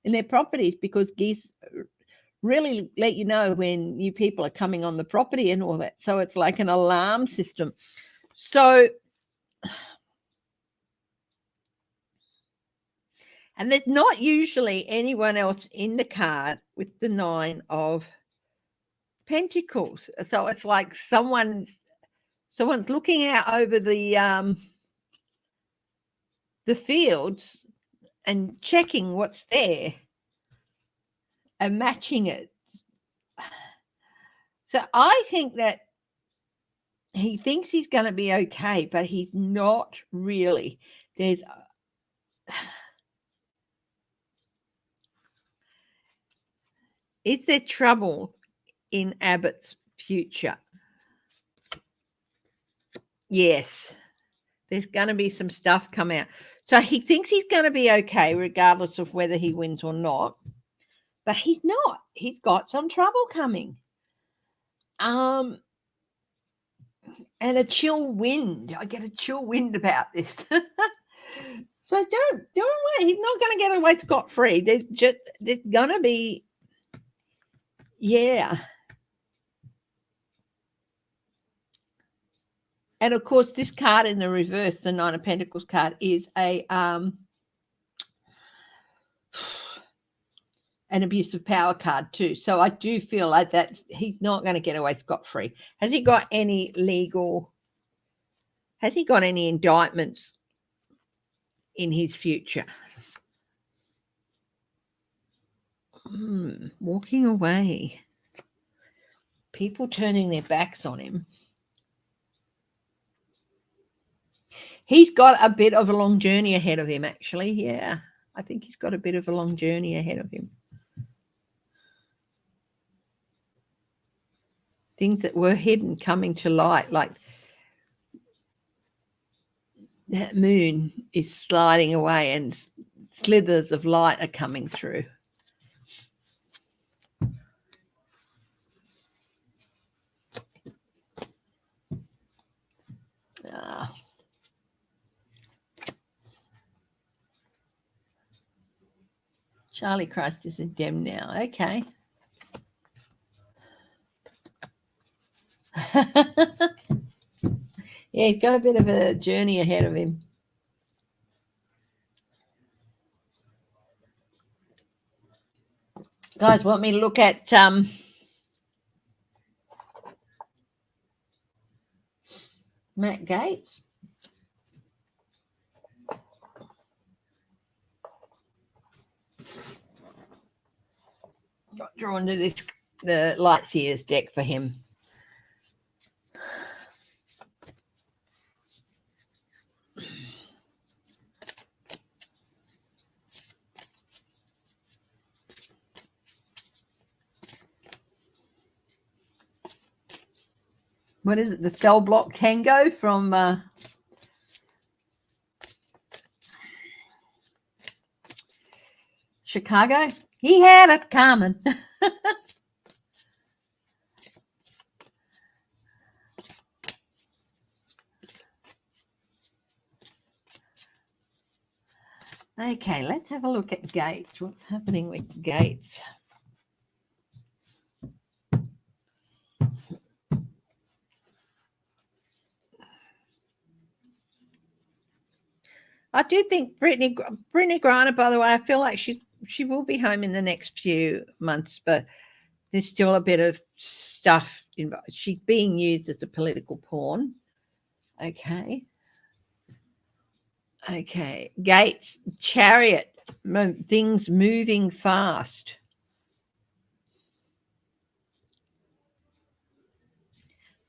A: in their properties, because geese really let you know when new people are coming on the property and all that. So it's like an alarm system. So, and there's not usually anyone else in the card with the Nine of Pentacles. So it's like someone's looking out over the fields and checking what's there and matching it. So I think that he thinks he's going to be okay, but he's not really. Is there trouble in Abbott's future? Yes, there's going to be some stuff come out. So he thinks he's going to be okay, regardless of whether he wins or not. But he's not. He's got some trouble coming. And a chill wind. I get a chill wind about this. So don't worry. He's not going to get away scot-free. There's going to be, yeah. And of course, this card in the reverse, the Nine of Pentacles card, is an abuse of power card too. So I do feel like he's not going to get away scot-free. Has he got any indictments in his future? Walking away. People turning their backs on him. He's got a bit of a long journey ahead of him, actually. Yeah, I think he's got a bit of a long journey ahead of him. Things that were hidden coming to light, like that moon is sliding away and slithers of light are coming through. Charlie Christ is a Dem now. Okay. Yeah, he's got a bit of a journey ahead of him. Guys, want me to look at Matt Gaetz? Got drawn to this, the lights years deck for him. What is it? The Cell Block Tango from Chicago. He had it coming. Okay, let's have a look at Gaetz. What's happening with Gaetz? I do think Brittany Griner, by the way, I feel like she will be home in the next few months, but there's still a bit of stuff involved. She's being used as a political pawn. Okay. Okay. Gaetz, Chariot, things moving fast.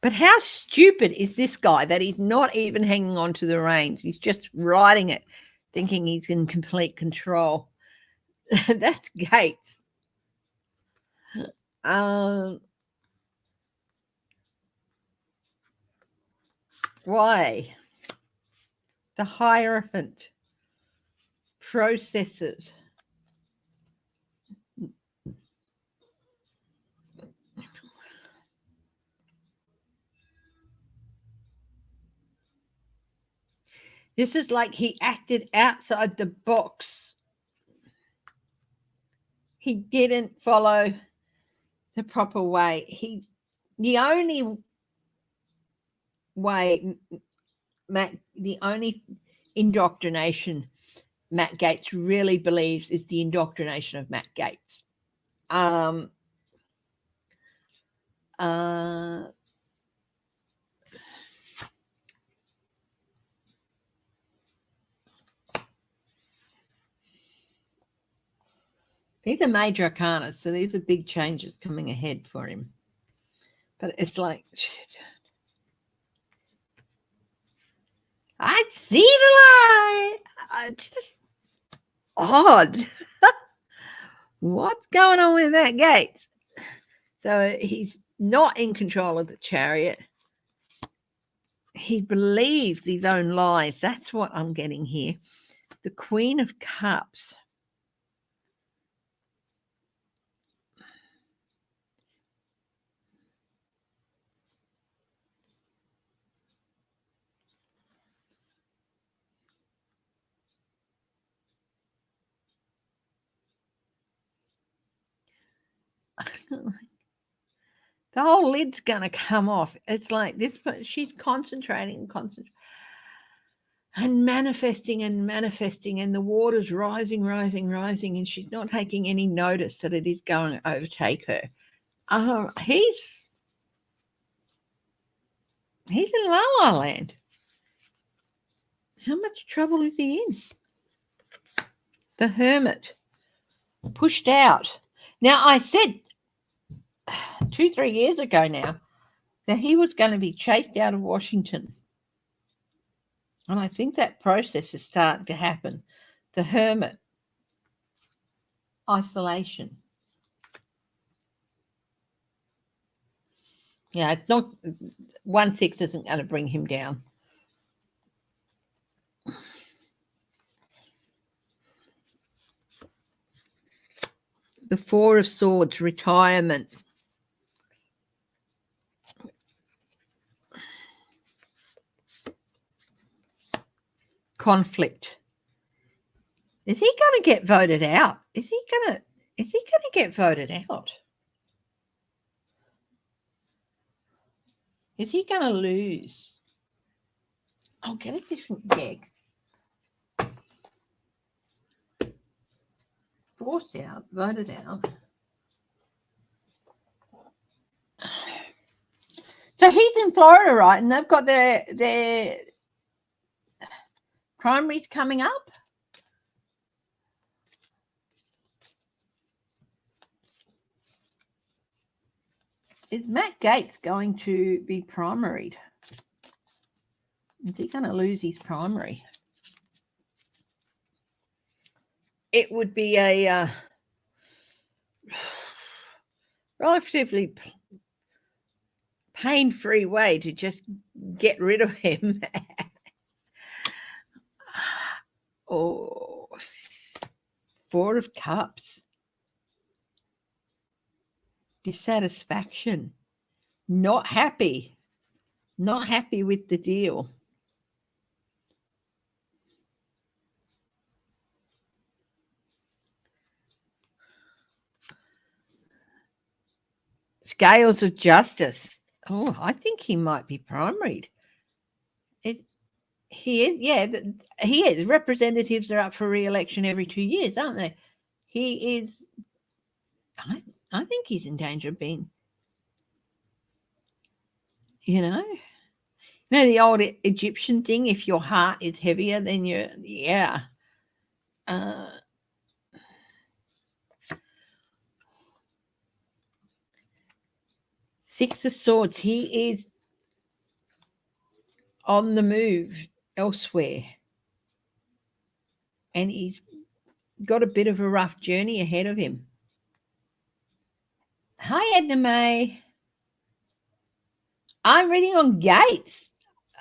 A: But how stupid is this guy that he's not even hanging on to the reins? He's just riding it, thinking he's in complete control. That's Gaetz. Why? The Hierophant. Processes. This is like he acted outside the box. He didn't follow the proper way. The only indoctrination Matt Gaetz really believes is the indoctrination of Matt Gaetz. These are major arcana, so these are big changes coming ahead for him. But it's like, I see the light. Just odd. What's going on with Matt Gaetz? So he's not in control of the Chariot. He believes his own lies. That's what I'm getting here. The Queen of Cups. The whole lid's going to come off. It's like this, but she's concentrating, and manifesting, and the water's rising, and she's not taking any notice that it is going to overtake her. He's in La La Land. How much trouble is he in? The Hermit. Pushed out. Now, I said 2-3 years ago now that he was going to be chased out of Washington. And I think that process is starting to happen. The Hermit. Isolation. Yeah, it's not 1-6 isn't going to bring him down. The Four of Swords, retirement. Conflict. Is he going to get voted out? Is he gonna get voted out? Is he gonna lose? I'll get a different gag. Forced out, voted out. So he's in Florida, right? And they've got their primaries coming up. Is Matt Gaetz going to be primaried? Is he going to lose his primary? It would be a relatively pain-free way to just get rid of him. Oh, Four of Cups. Dissatisfaction. Not happy. Not happy with the deal. Scales of Justice. Oh, I think he might be primaried. He is, yeah, he is. Representatives are up for re-election every 2 years, aren't they? He is. I think he's in danger of being. The old Egyptian thing. If your heart is heavier than your, yeah. Six of Swords. He is on the move elsewhere, and he's got a bit of a rough journey ahead of him. Hi, Edna May. I'm reading on Gaetz.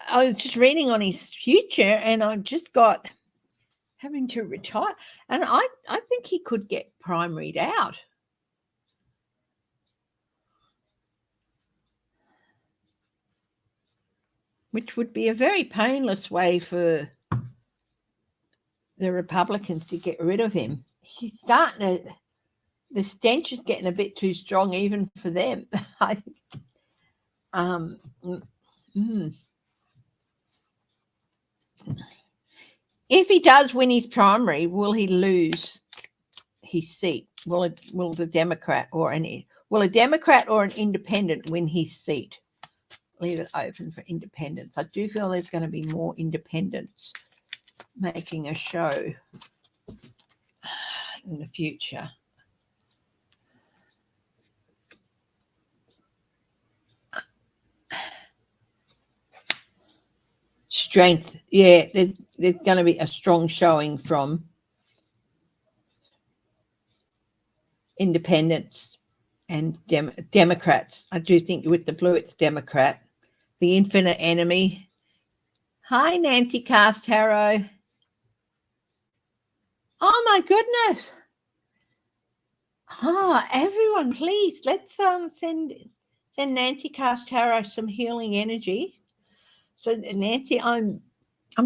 A: I was just reading on his future, and I just got having to retire. And I think he could get primaried out. Which would be a very painless way for the Republicans to get rid of him. He's starting to, the stench is getting a bit too strong even for them. If he does win his primary, will he lose his seat? Will a Democrat or an independent win his seat? Leave it open for independents. I do feel there's going to be more independents making a show in the future. Strength. Yeah, there's going to be a strong showing from independents and Democrats. I do think with the blue, it's Democrat. The infinite enemy. Hi, Nancy Cast-Harrow. Oh, my goodness. Everyone, please, let's send Nancy Cast-Harrow some healing energy. So, Nancy, I'm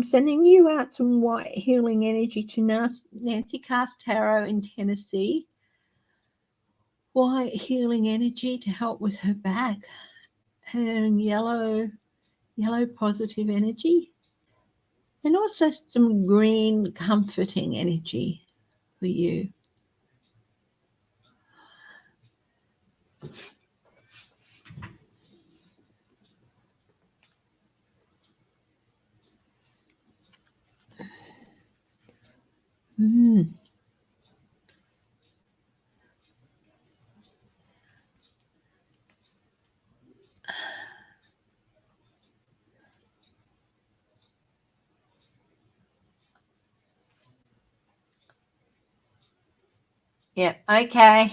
A: sending you out some white healing energy to Nancy Cast-Harrow in Tennessee. White healing energy to help with her back. And yellow positive energy. And also some green comforting energy for you. Yeah, okay.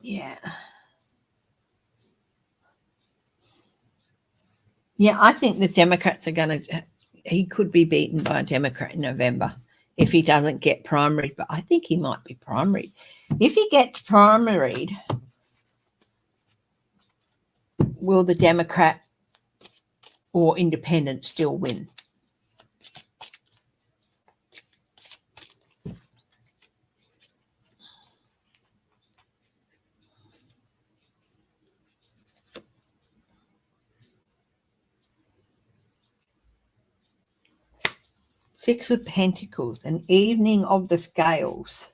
A: Yeah. Yeah, I think the Democrats are going to, he could be beaten by a Democrat in November if he doesn't get primaried, but I think he might be primaried. If he gets primaried, will the Democrat or independent still win? Six of Pentacles, an evening of the scales.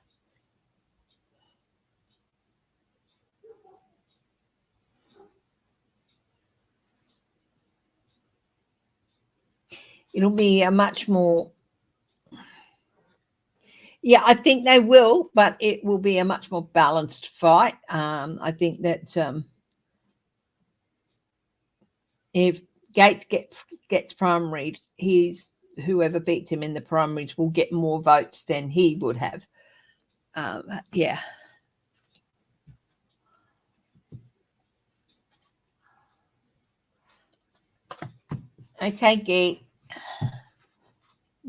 A: It'll be a much more, yeah, I think they will, but it will be a much more balanced fight. I think that if Gaetz gets primaried, whoever beats him in the primaries will get more votes than he would have. Yeah. Okay, Gaetz.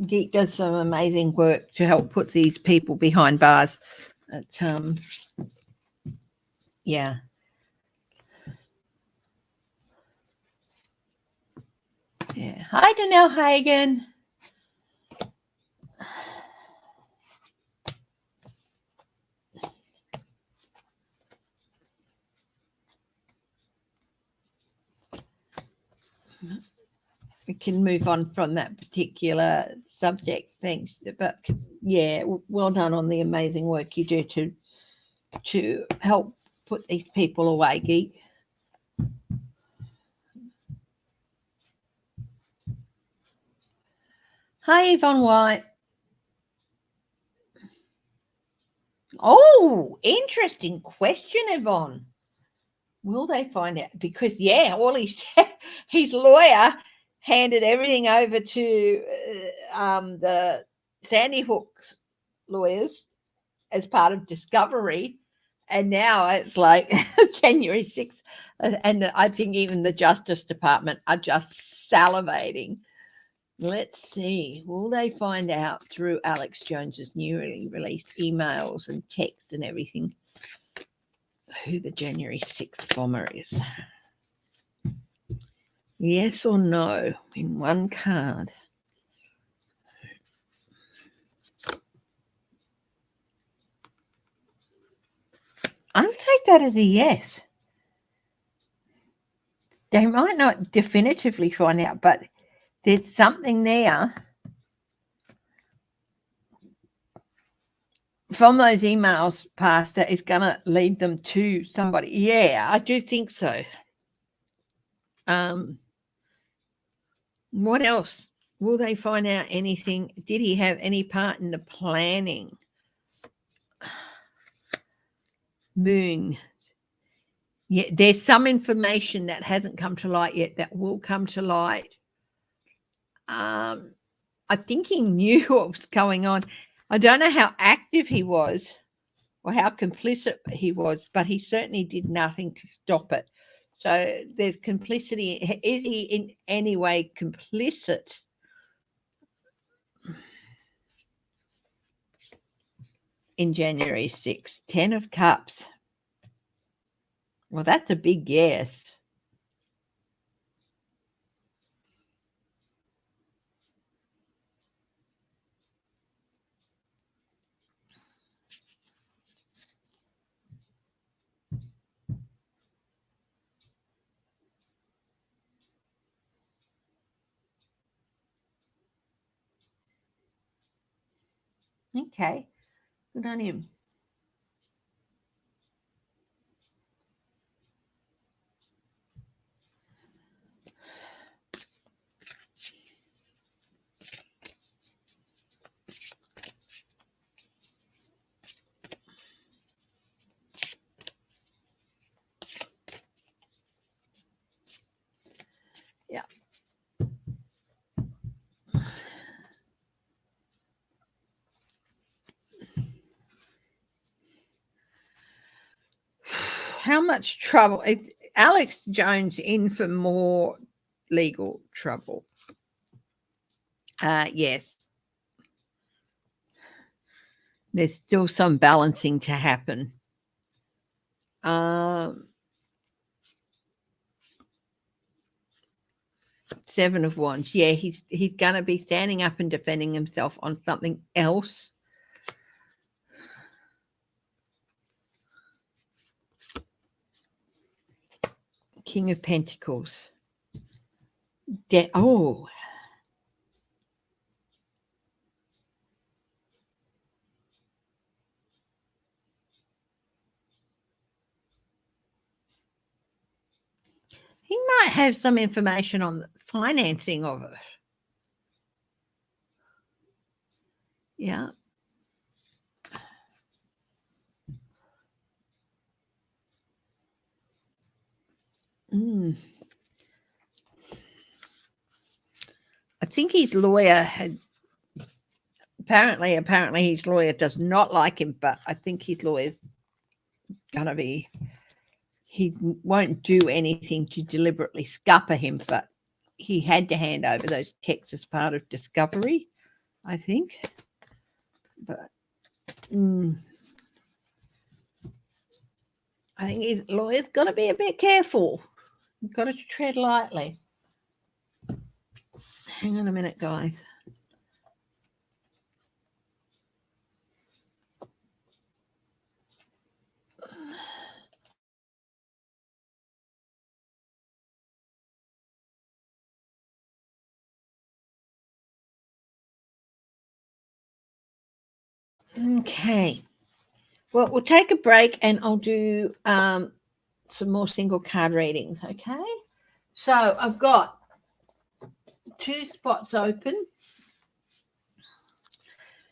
A: Gaetz does some amazing work to help put these people behind bars. Yeah. Yeah. Hi, Danelle Hagen. We can move on from that particular subject. Thanks. But yeah, well done on the amazing work you do to help put these people away, Gaetz. Hi, Yvonne White. Oh, interesting question, Yvonne. Will they find out? Because, yeah, all his lawyer handed everything over to the Sandy Hook's lawyers as part of discovery. And now it's like January 6th. And I think even the Justice Department are just salivating. Let's see. Will they find out through Alex Jones's newly released emails and texts and everything who the January 6th bomber is? Yes or no in one card. I'll take that as a yes. They might not definitively find out, but there's something there from those emails past that is going to lead them to somebody. Yeah, I do think so. What else? Will they find out anything? Did he have any part in the planning? Moon. Yeah, there's some information that hasn't come to light yet that will come to light. I think he knew what was going on. I don't know how active he was or how complicit he was, but he certainly did nothing to stop it. So there's complicity. Is he in any way complicit? In January 6th, 10 of Cups. Well, that's a big yes. Okay, good on him. Yeah. How much trouble? Alex Jones in for more legal trouble. Yes. There's still some balancing to happen. 7 of Wands. Yeah, he's going to be standing up and defending himself on something else. King of Pentacles. Oh. might have some information on the financing of it. Yeah. I think his lawyer had apparently his lawyer does not like him, but I think his lawyer's gonna be, he won't do anything to deliberately scupper him, but he had to hand over those texts as part of discovery, I think. But I think his lawyer's got to be a bit careful. You've got to tread lightly. Hang on a minute, guys. Okay. Well, we'll take a break and I'll do some more single card readings, okay? So I've got 2 spots open.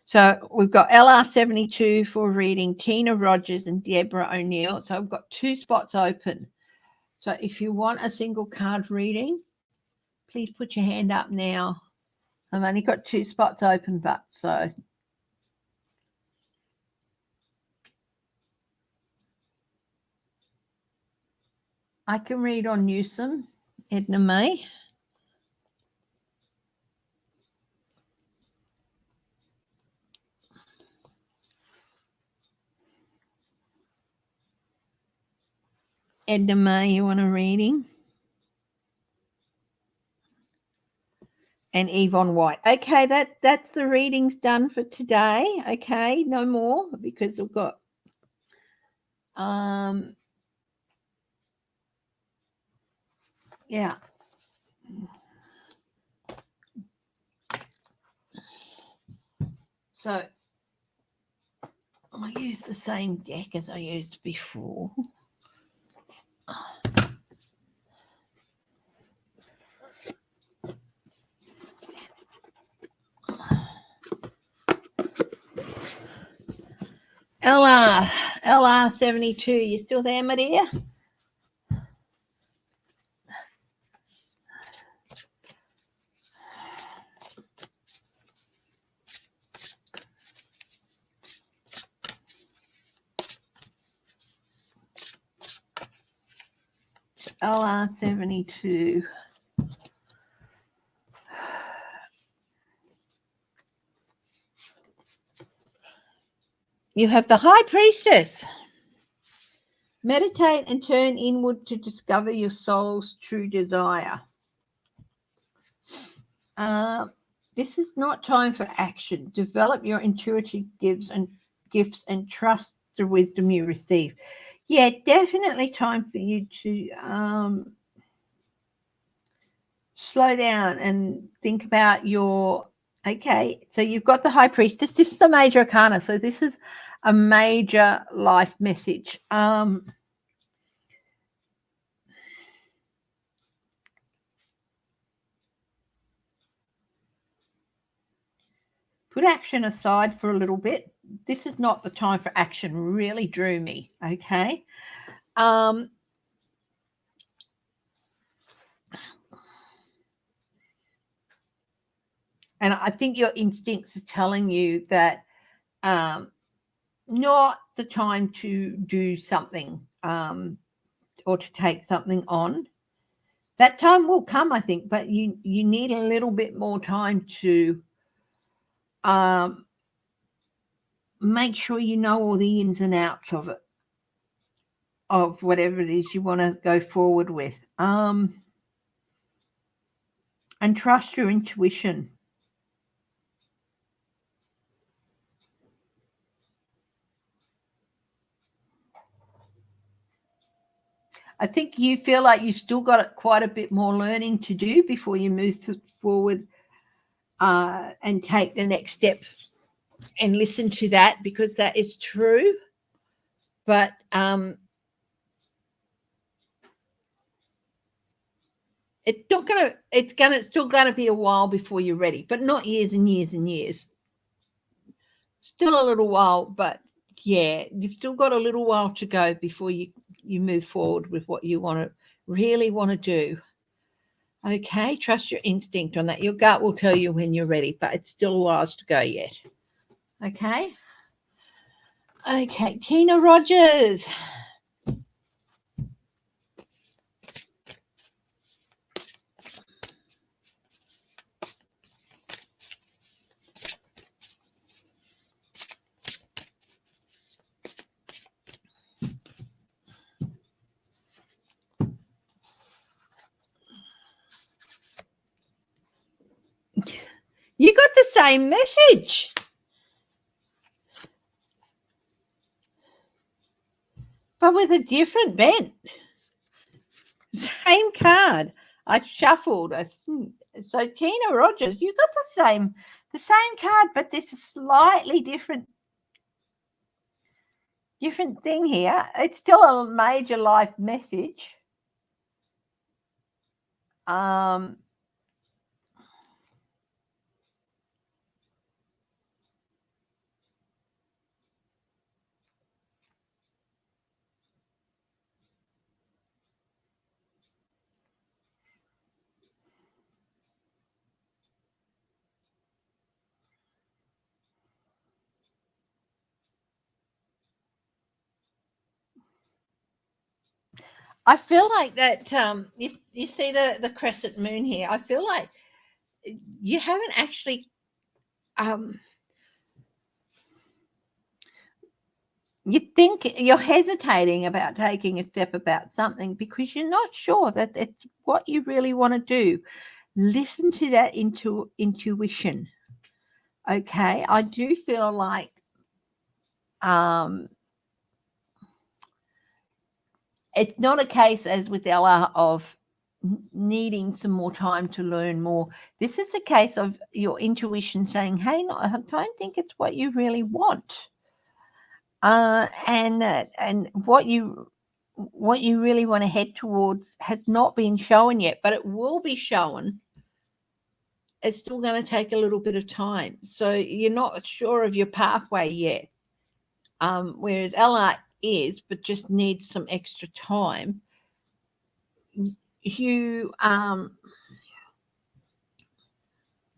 A: So we've got LR72 for reading Tina Rogers and Deborah O'Neill. So I've got 2 spots open. So if you want a single card reading, please put your hand up now. I've only got 2 spots open, but so I can read on Newsom, Edna May. Edna May, you want a reading? And Yvonne White. Okay, that's the readings done for today. Okay, no more because we've got yeah. So I use the same deck as I used before. LR72, you still there, my dear? LR72. You have the High Priestess. Meditate and turn inward to discover your soul's true desire. This is not time for action. Develop your intuitive gifts and trust the wisdom you receive. Yeah, definitely time for you to slow down and think about your, okay, so you've got the High Priestess. This is the major arcana, so this is a major life message. Put action aside for a little bit. This is not the time for action. Really drew me, okay? And I think your instincts are telling you that not the time to do something or to take something on. That time will come, I think, but you need a little bit more time to make sure you know all the ins and outs of it, of whatever it is you want to go forward with. And trust your intuition. I think you feel like you've still got quite a bit more learning to do before you move forward and take the next steps and listen to that, because that is true. But it's still gonna be a while before you're ready, but not years and years and years. Still a little while, but yeah, you've still got a little while to go before you move forward with what you really want to do. Okay, trust your instinct on that. Your gut will tell you when you're ready, but it's still a while to go yet. Okay. Okay, Tina Rogers. You got the same message. But with a different bent. Same card. I shuffled. So Tina Rogers, you got the same card, but there's a slightly different thing here. It's still a major life message. I feel like that you see the crescent moon here. I feel like you haven't actually you think you're hesitating about taking a step about something because you're not sure that it's what you really want to do. Listen to that intuition. Okay, I do feel like it's not a case as with Ella of needing some more time to learn more. This is a case of your intuition saying, hey, no, I don't think it's what you really want. And what you really want to head towards has not been shown yet, but it will be shown. It's still going to take a little bit of time. So you're not sure of your pathway yet. Whereas Ella is, but just needs some extra time. You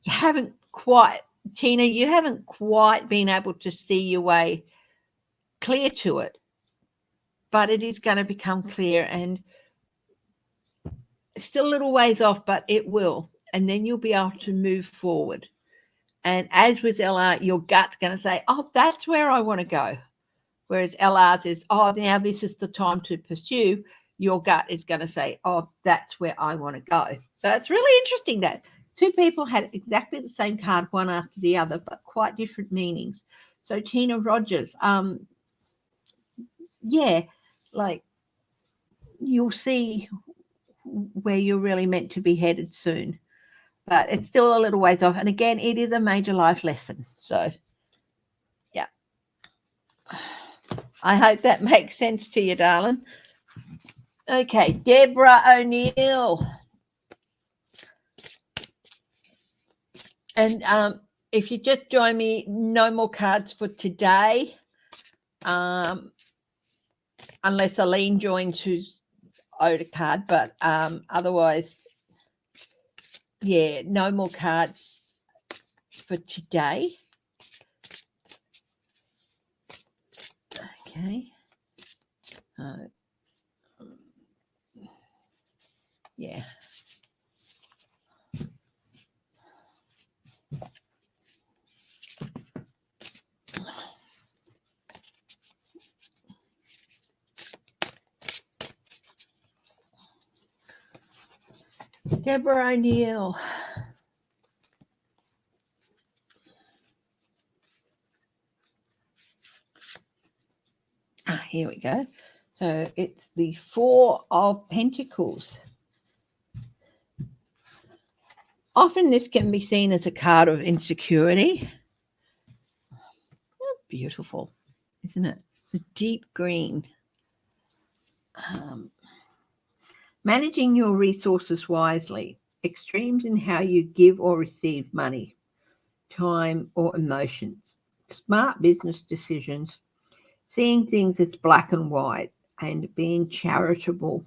A: haven't quite, Tina, you haven't quite been able to see your way clear to it, but it is going to become clear and still a little ways off, but it will. And then you'll be able to move forward. And as with LR, your gut's going to say, oh, that's where I want to go. Whereas LR's is, oh, now this is the time to pursue. Your gut is going to say, oh, that's where I want to go. So it's really interesting that two people had exactly the same card, one after the other, but quite different meanings. So Tina Rogers, yeah, like you'll see where you're really meant to be headed soon. But it's still a little ways off. And again, it is a major life lesson. So, yeah. I hope that makes sense to you, darling. Okay, Deborah O'Neill. And if you just join me, no more cards for today. Unless Aline joins, who's owed a card. But otherwise, yeah, no more cards for today. Okay. Yeah. Deborah O'Neill. Here we go. So it's the Four of Pentacles. Often this can be seen as a card of insecurity. Oh, beautiful, isn't it? The deep green. Managing your resources wisely. Extremes in how you give or receive money, time, or emotions. Smart business decisions. Seeing things as black and white and being charitable.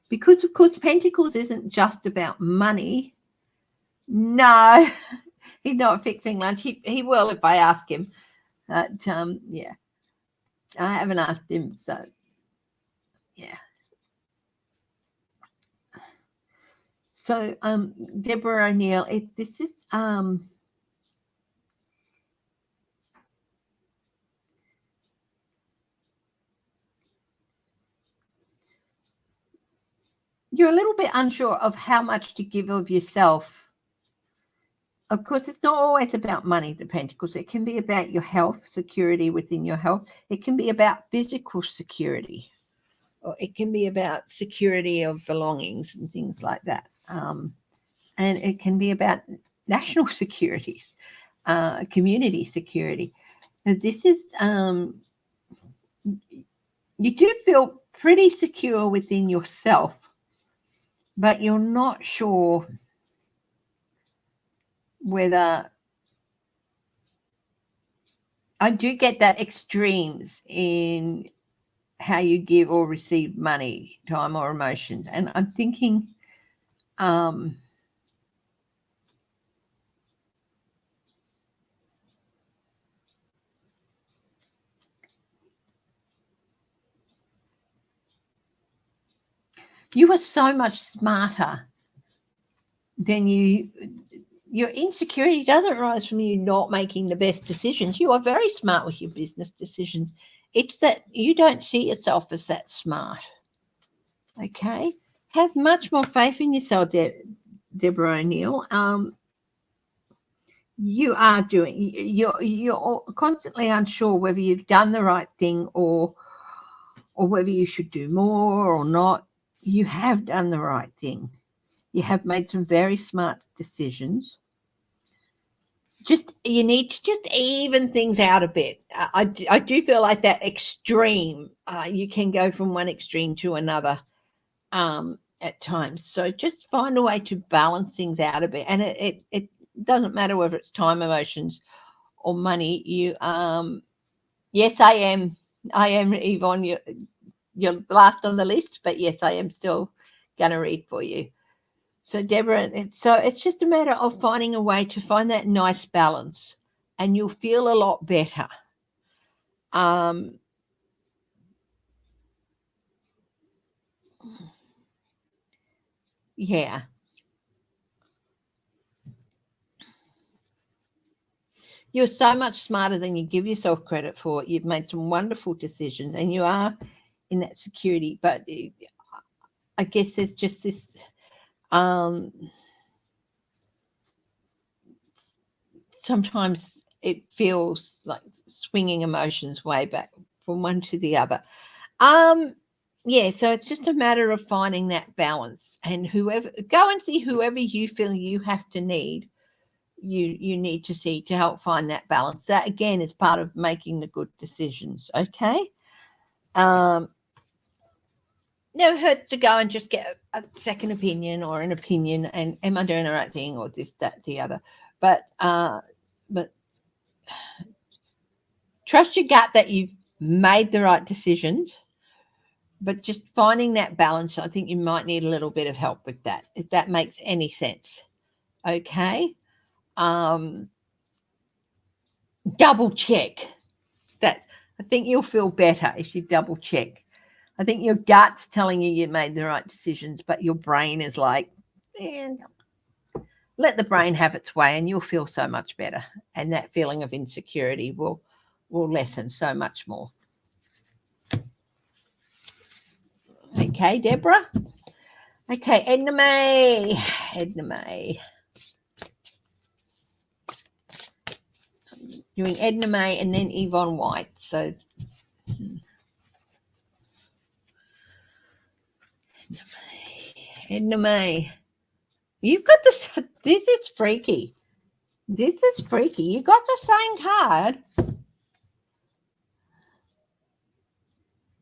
A: Because of course Pentacles isn't just about money. No, he's not fixing lunch. He will if I ask him. But yeah, I haven't asked him, so yeah. So Deborah O'Neill, this is you're a little bit unsure of how much to give of yourself. Of course, it's not always about money, the Pentacles. It can be about your health, security within your health. It can be about physical security, or it can be about security of belongings and things like that. And it can be about national security, community security. Now, this is, you do feel pretty secure within yourself, but you're not sure whether, I do get that extremes in how you give or receive money, time, or emotions. And I'm thinking, you are so much smarter than your insecurity doesn't rise from you not making the best decisions. You are very smart with your business decisions. It's that you don't see yourself as that smart. Okay? Have much more faith in yourself, Deborah O'Neill. You are doing, you're constantly unsure whether you've done the right thing or whether you should do more or not. You have done the right thing. You have made some very smart decisions. Just you need to just even things out a bit. I do feel like that extreme. You can go from one extreme to another at times. So just find a way to balance things out a bit. And it doesn't matter whether it's time, emotions, or money. You yes, I am Yvonne. You're last on the list, but yes, I am still going to read for you. So Deborah, so it's just a matter of finding a way to find that nice balance, and you'll feel a lot better. Yeah. You're so much smarter than you give yourself credit for. You've made some wonderful decisions, and you are in that security. But I guess there's just this sometimes it feels like swinging emotions way back from one to the other. Yeah, so it's just a matter of finding that balance, and go and see whoever you feel you have to need, you need to see to help find that balance. That again is part of making the good decisions. Okay. Never hurts to go and just get a second opinion or an opinion, and am I doing the right thing or this, that, the other. But trust your gut that you've made the right decisions, but just finding that balance, I think you might need a little bit of help with that, if that makes any sense. Okay. Double check. I think you'll feel better if you double check. I think your gut's telling you made the right decisions, but your brain is like, let the brain have its way, and you'll feel so much better. And that feeling of insecurity will lessen so much more. Okay, Deborah. Okay, Edna May. Doing Edna May and then Yvonne White. So Edna May. You've got this. This is freaky. This is freaky. You got the same card.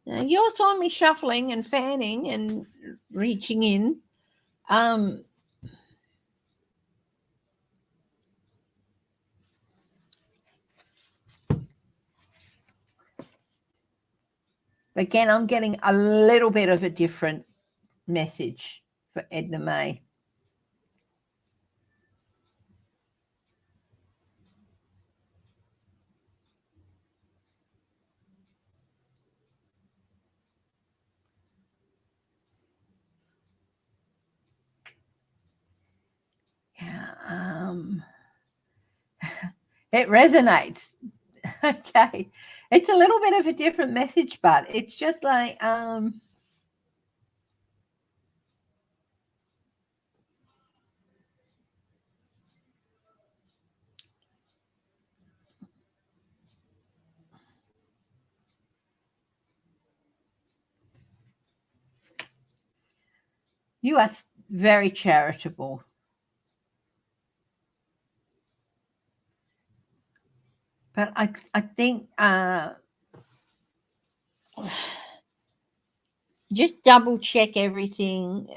A: Now, you saw me shuffling and fanning and reaching in. Again, I'm getting a little bit of a different message for Edna May. It resonates. Okay. It's a little bit of a different message, but it's just like you are very charitable. But I think just double check everything.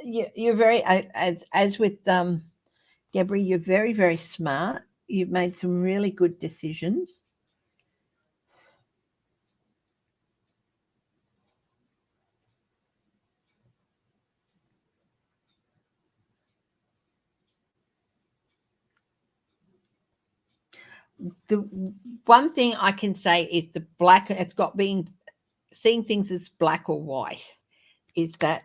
A: You're very, as with Deborah, you're very, very smart. You've made some really good decisions. The one thing I can say is the black, it's got being seeing things as black or white, is that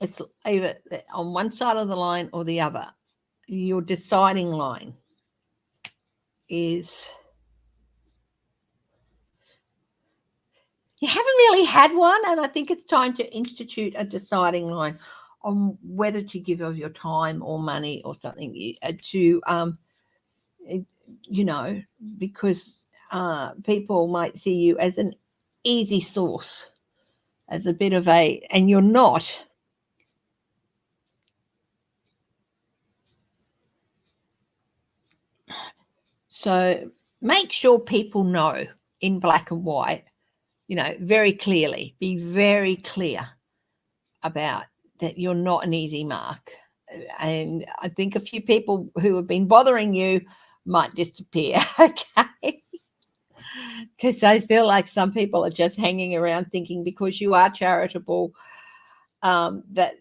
A: it's either on one side of the line or the other. Your deciding line is you haven't really had one, and I think it's time to institute a deciding line on whether to give of your time or money or something to because people might see you as an easy source, as a bit of a, and you're not. So make sure people know in black and white, very clearly, be very clear about that you're not an easy mark. And I think a few people who have been bothering you might disappear, okay? Because I feel like some people are just hanging around thinking because you are charitable that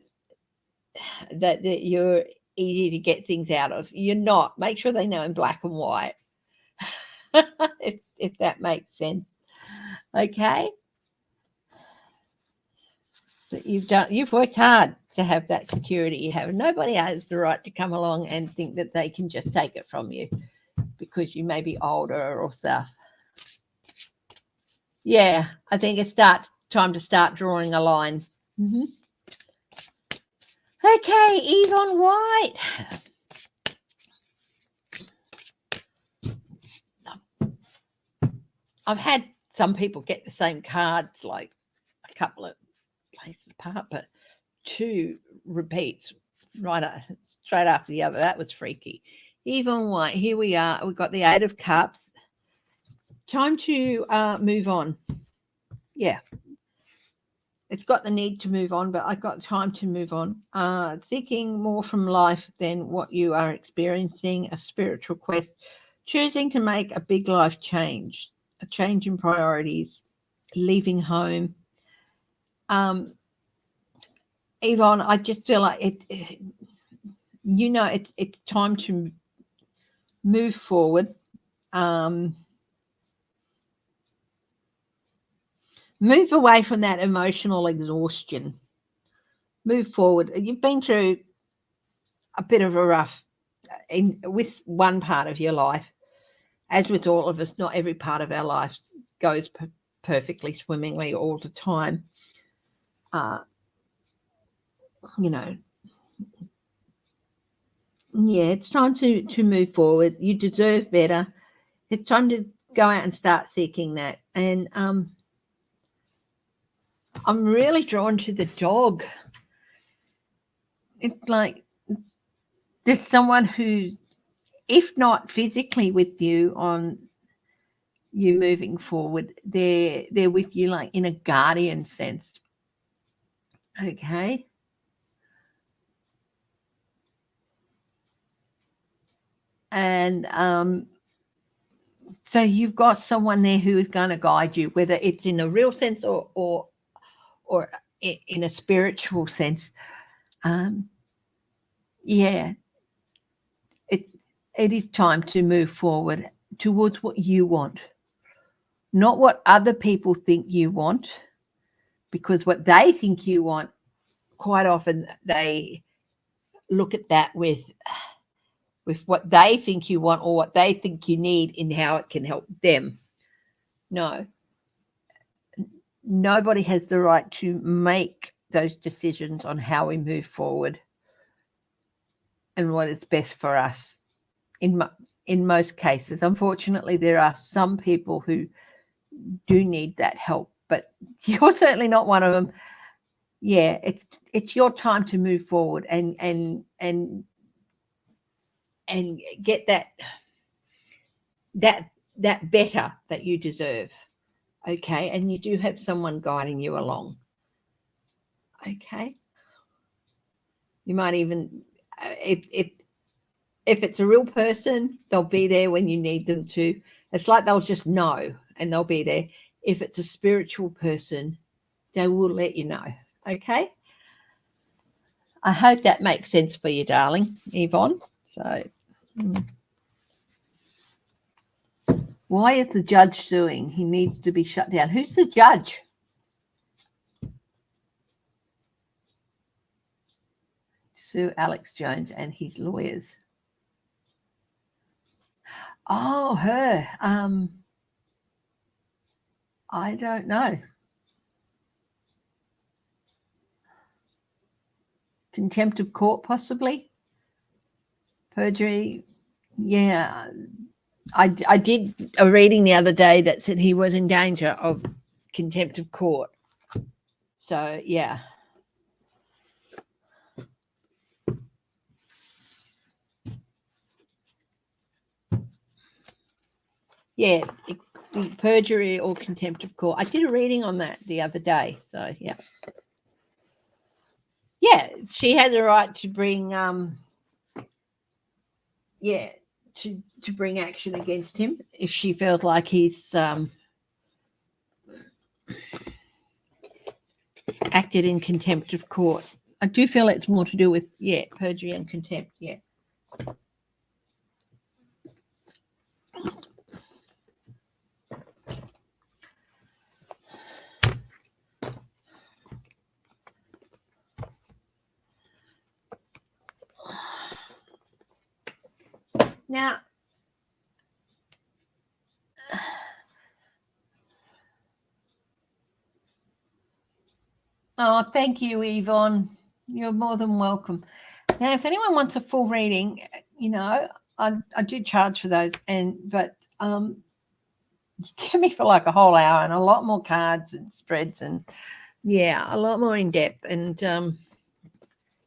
A: you're easy to get things out of. You're not. Make sure they know in black and white, if that makes sense. Okay. But you've worked hard to have that security you have. Nobody has the right to come along and think that they can just take it from you because you may be older or stuff. Yeah, I think it's time to start drawing a line. Mm-hmm. Okay, Yvonne White. I've had some people get the same cards, like a couple of places apart, but two repeats straight after the other. That was freaky. Yvonne White, here we are. We've got the 8 of Cups. Time to move on. Yeah. It's got the need to move on, but I've got time to move on. Seeking more from life than what you are experiencing, a spiritual quest, choosing to make a big life change, a change in priorities, leaving home. Yvonne, I just feel like it's time to move forward. Move away from that emotional exhaustion. Move forward. You've been through a bit of a rough with one part of your life. As with all of us, not every part of our lives goes perfectly swimmingly all the time. Yeah, it's time to move forward. You deserve better. It's time to go out and start seeking that. And I'm really drawn to the dog. it's like there's someone who, if not physically with you on you moving forward, they're with you like in a guardian sense. Okay. And so you've got someone there who is going to guide you, whether it's in a real sense or in a spiritual sense. Yeah, it is time to move forward towards what you want, not what other people think you want, because what they think you want, quite often they look at that with what they think you want or what they think you need and how it can help them. No, nobody has the right to make those decisions on how we move forward and what is best for us. In most cases, unfortunately, there are some people who do need that help, but you're certainly not one of them. Yeah, it's your time to move forward and get that better that you deserve. Okay, and you do have someone guiding you along. Okay, you might even if it's a real person, they'll be there when you need them to. It's like they'll just know and they'll be there. If it's a spiritual person, they will let you know. Okay, I hope that makes sense for you, darling Yvonne. So why is the judge suing? He needs to be shut down. Who's the judge? Sue Alex Jones and his lawyers. Oh, her. I don't know. Contempt of court, possibly. Perjury. Yeah. I did a reading the other day that said he was in danger of contempt of court. So, yeah. Yeah, perjury or contempt of court. I did a reading on that the other day. So, yeah. Yeah, she has a right to bring to bring action against him if she feels like he's acted in contempt of court. I do feel it's more to do with perjury and contempt. Yeah. Now, oh, thank you, Yvonne. You're more than welcome. Now, if anyone wants a full reading, I do charge for those, but you get me for like a whole hour and a lot more cards and spreads and a lot more in depth. And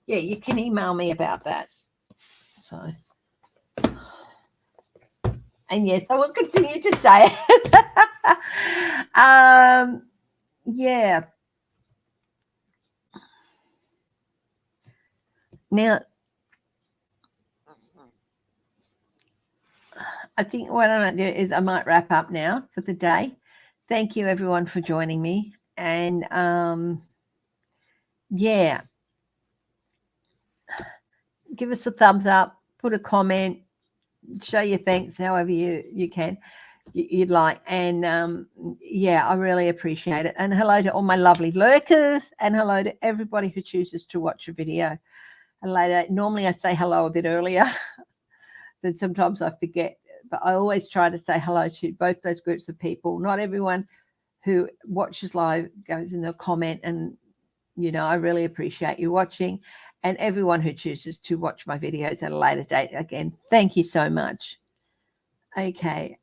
A: you can email me about that. So. And yes, I will continue to say it. Yeah. Now, I think what I might do is I might wrap up now for the day. Thank you, everyone, for joining me. And give us a thumbs up, put a comment, show your thanks however you can. You'd like, and I really appreciate it. And hello to all my lovely lurkers, and hello to everybody who chooses to watch a video later. Normally I say hello a bit earlier, but sometimes I forget. But I always try to say hello to both those groups of people. Not everyone who watches live goes in the comment, and I really appreciate you watching. And everyone who chooses to watch my videos at a later date, again, thank you so much. Okay.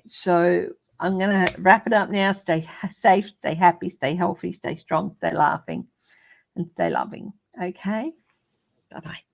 A: So I'm going to wrap it up now. Stay safe, stay happy, stay healthy, stay strong, stay laughing. and stay loving. Okay. Bye-bye.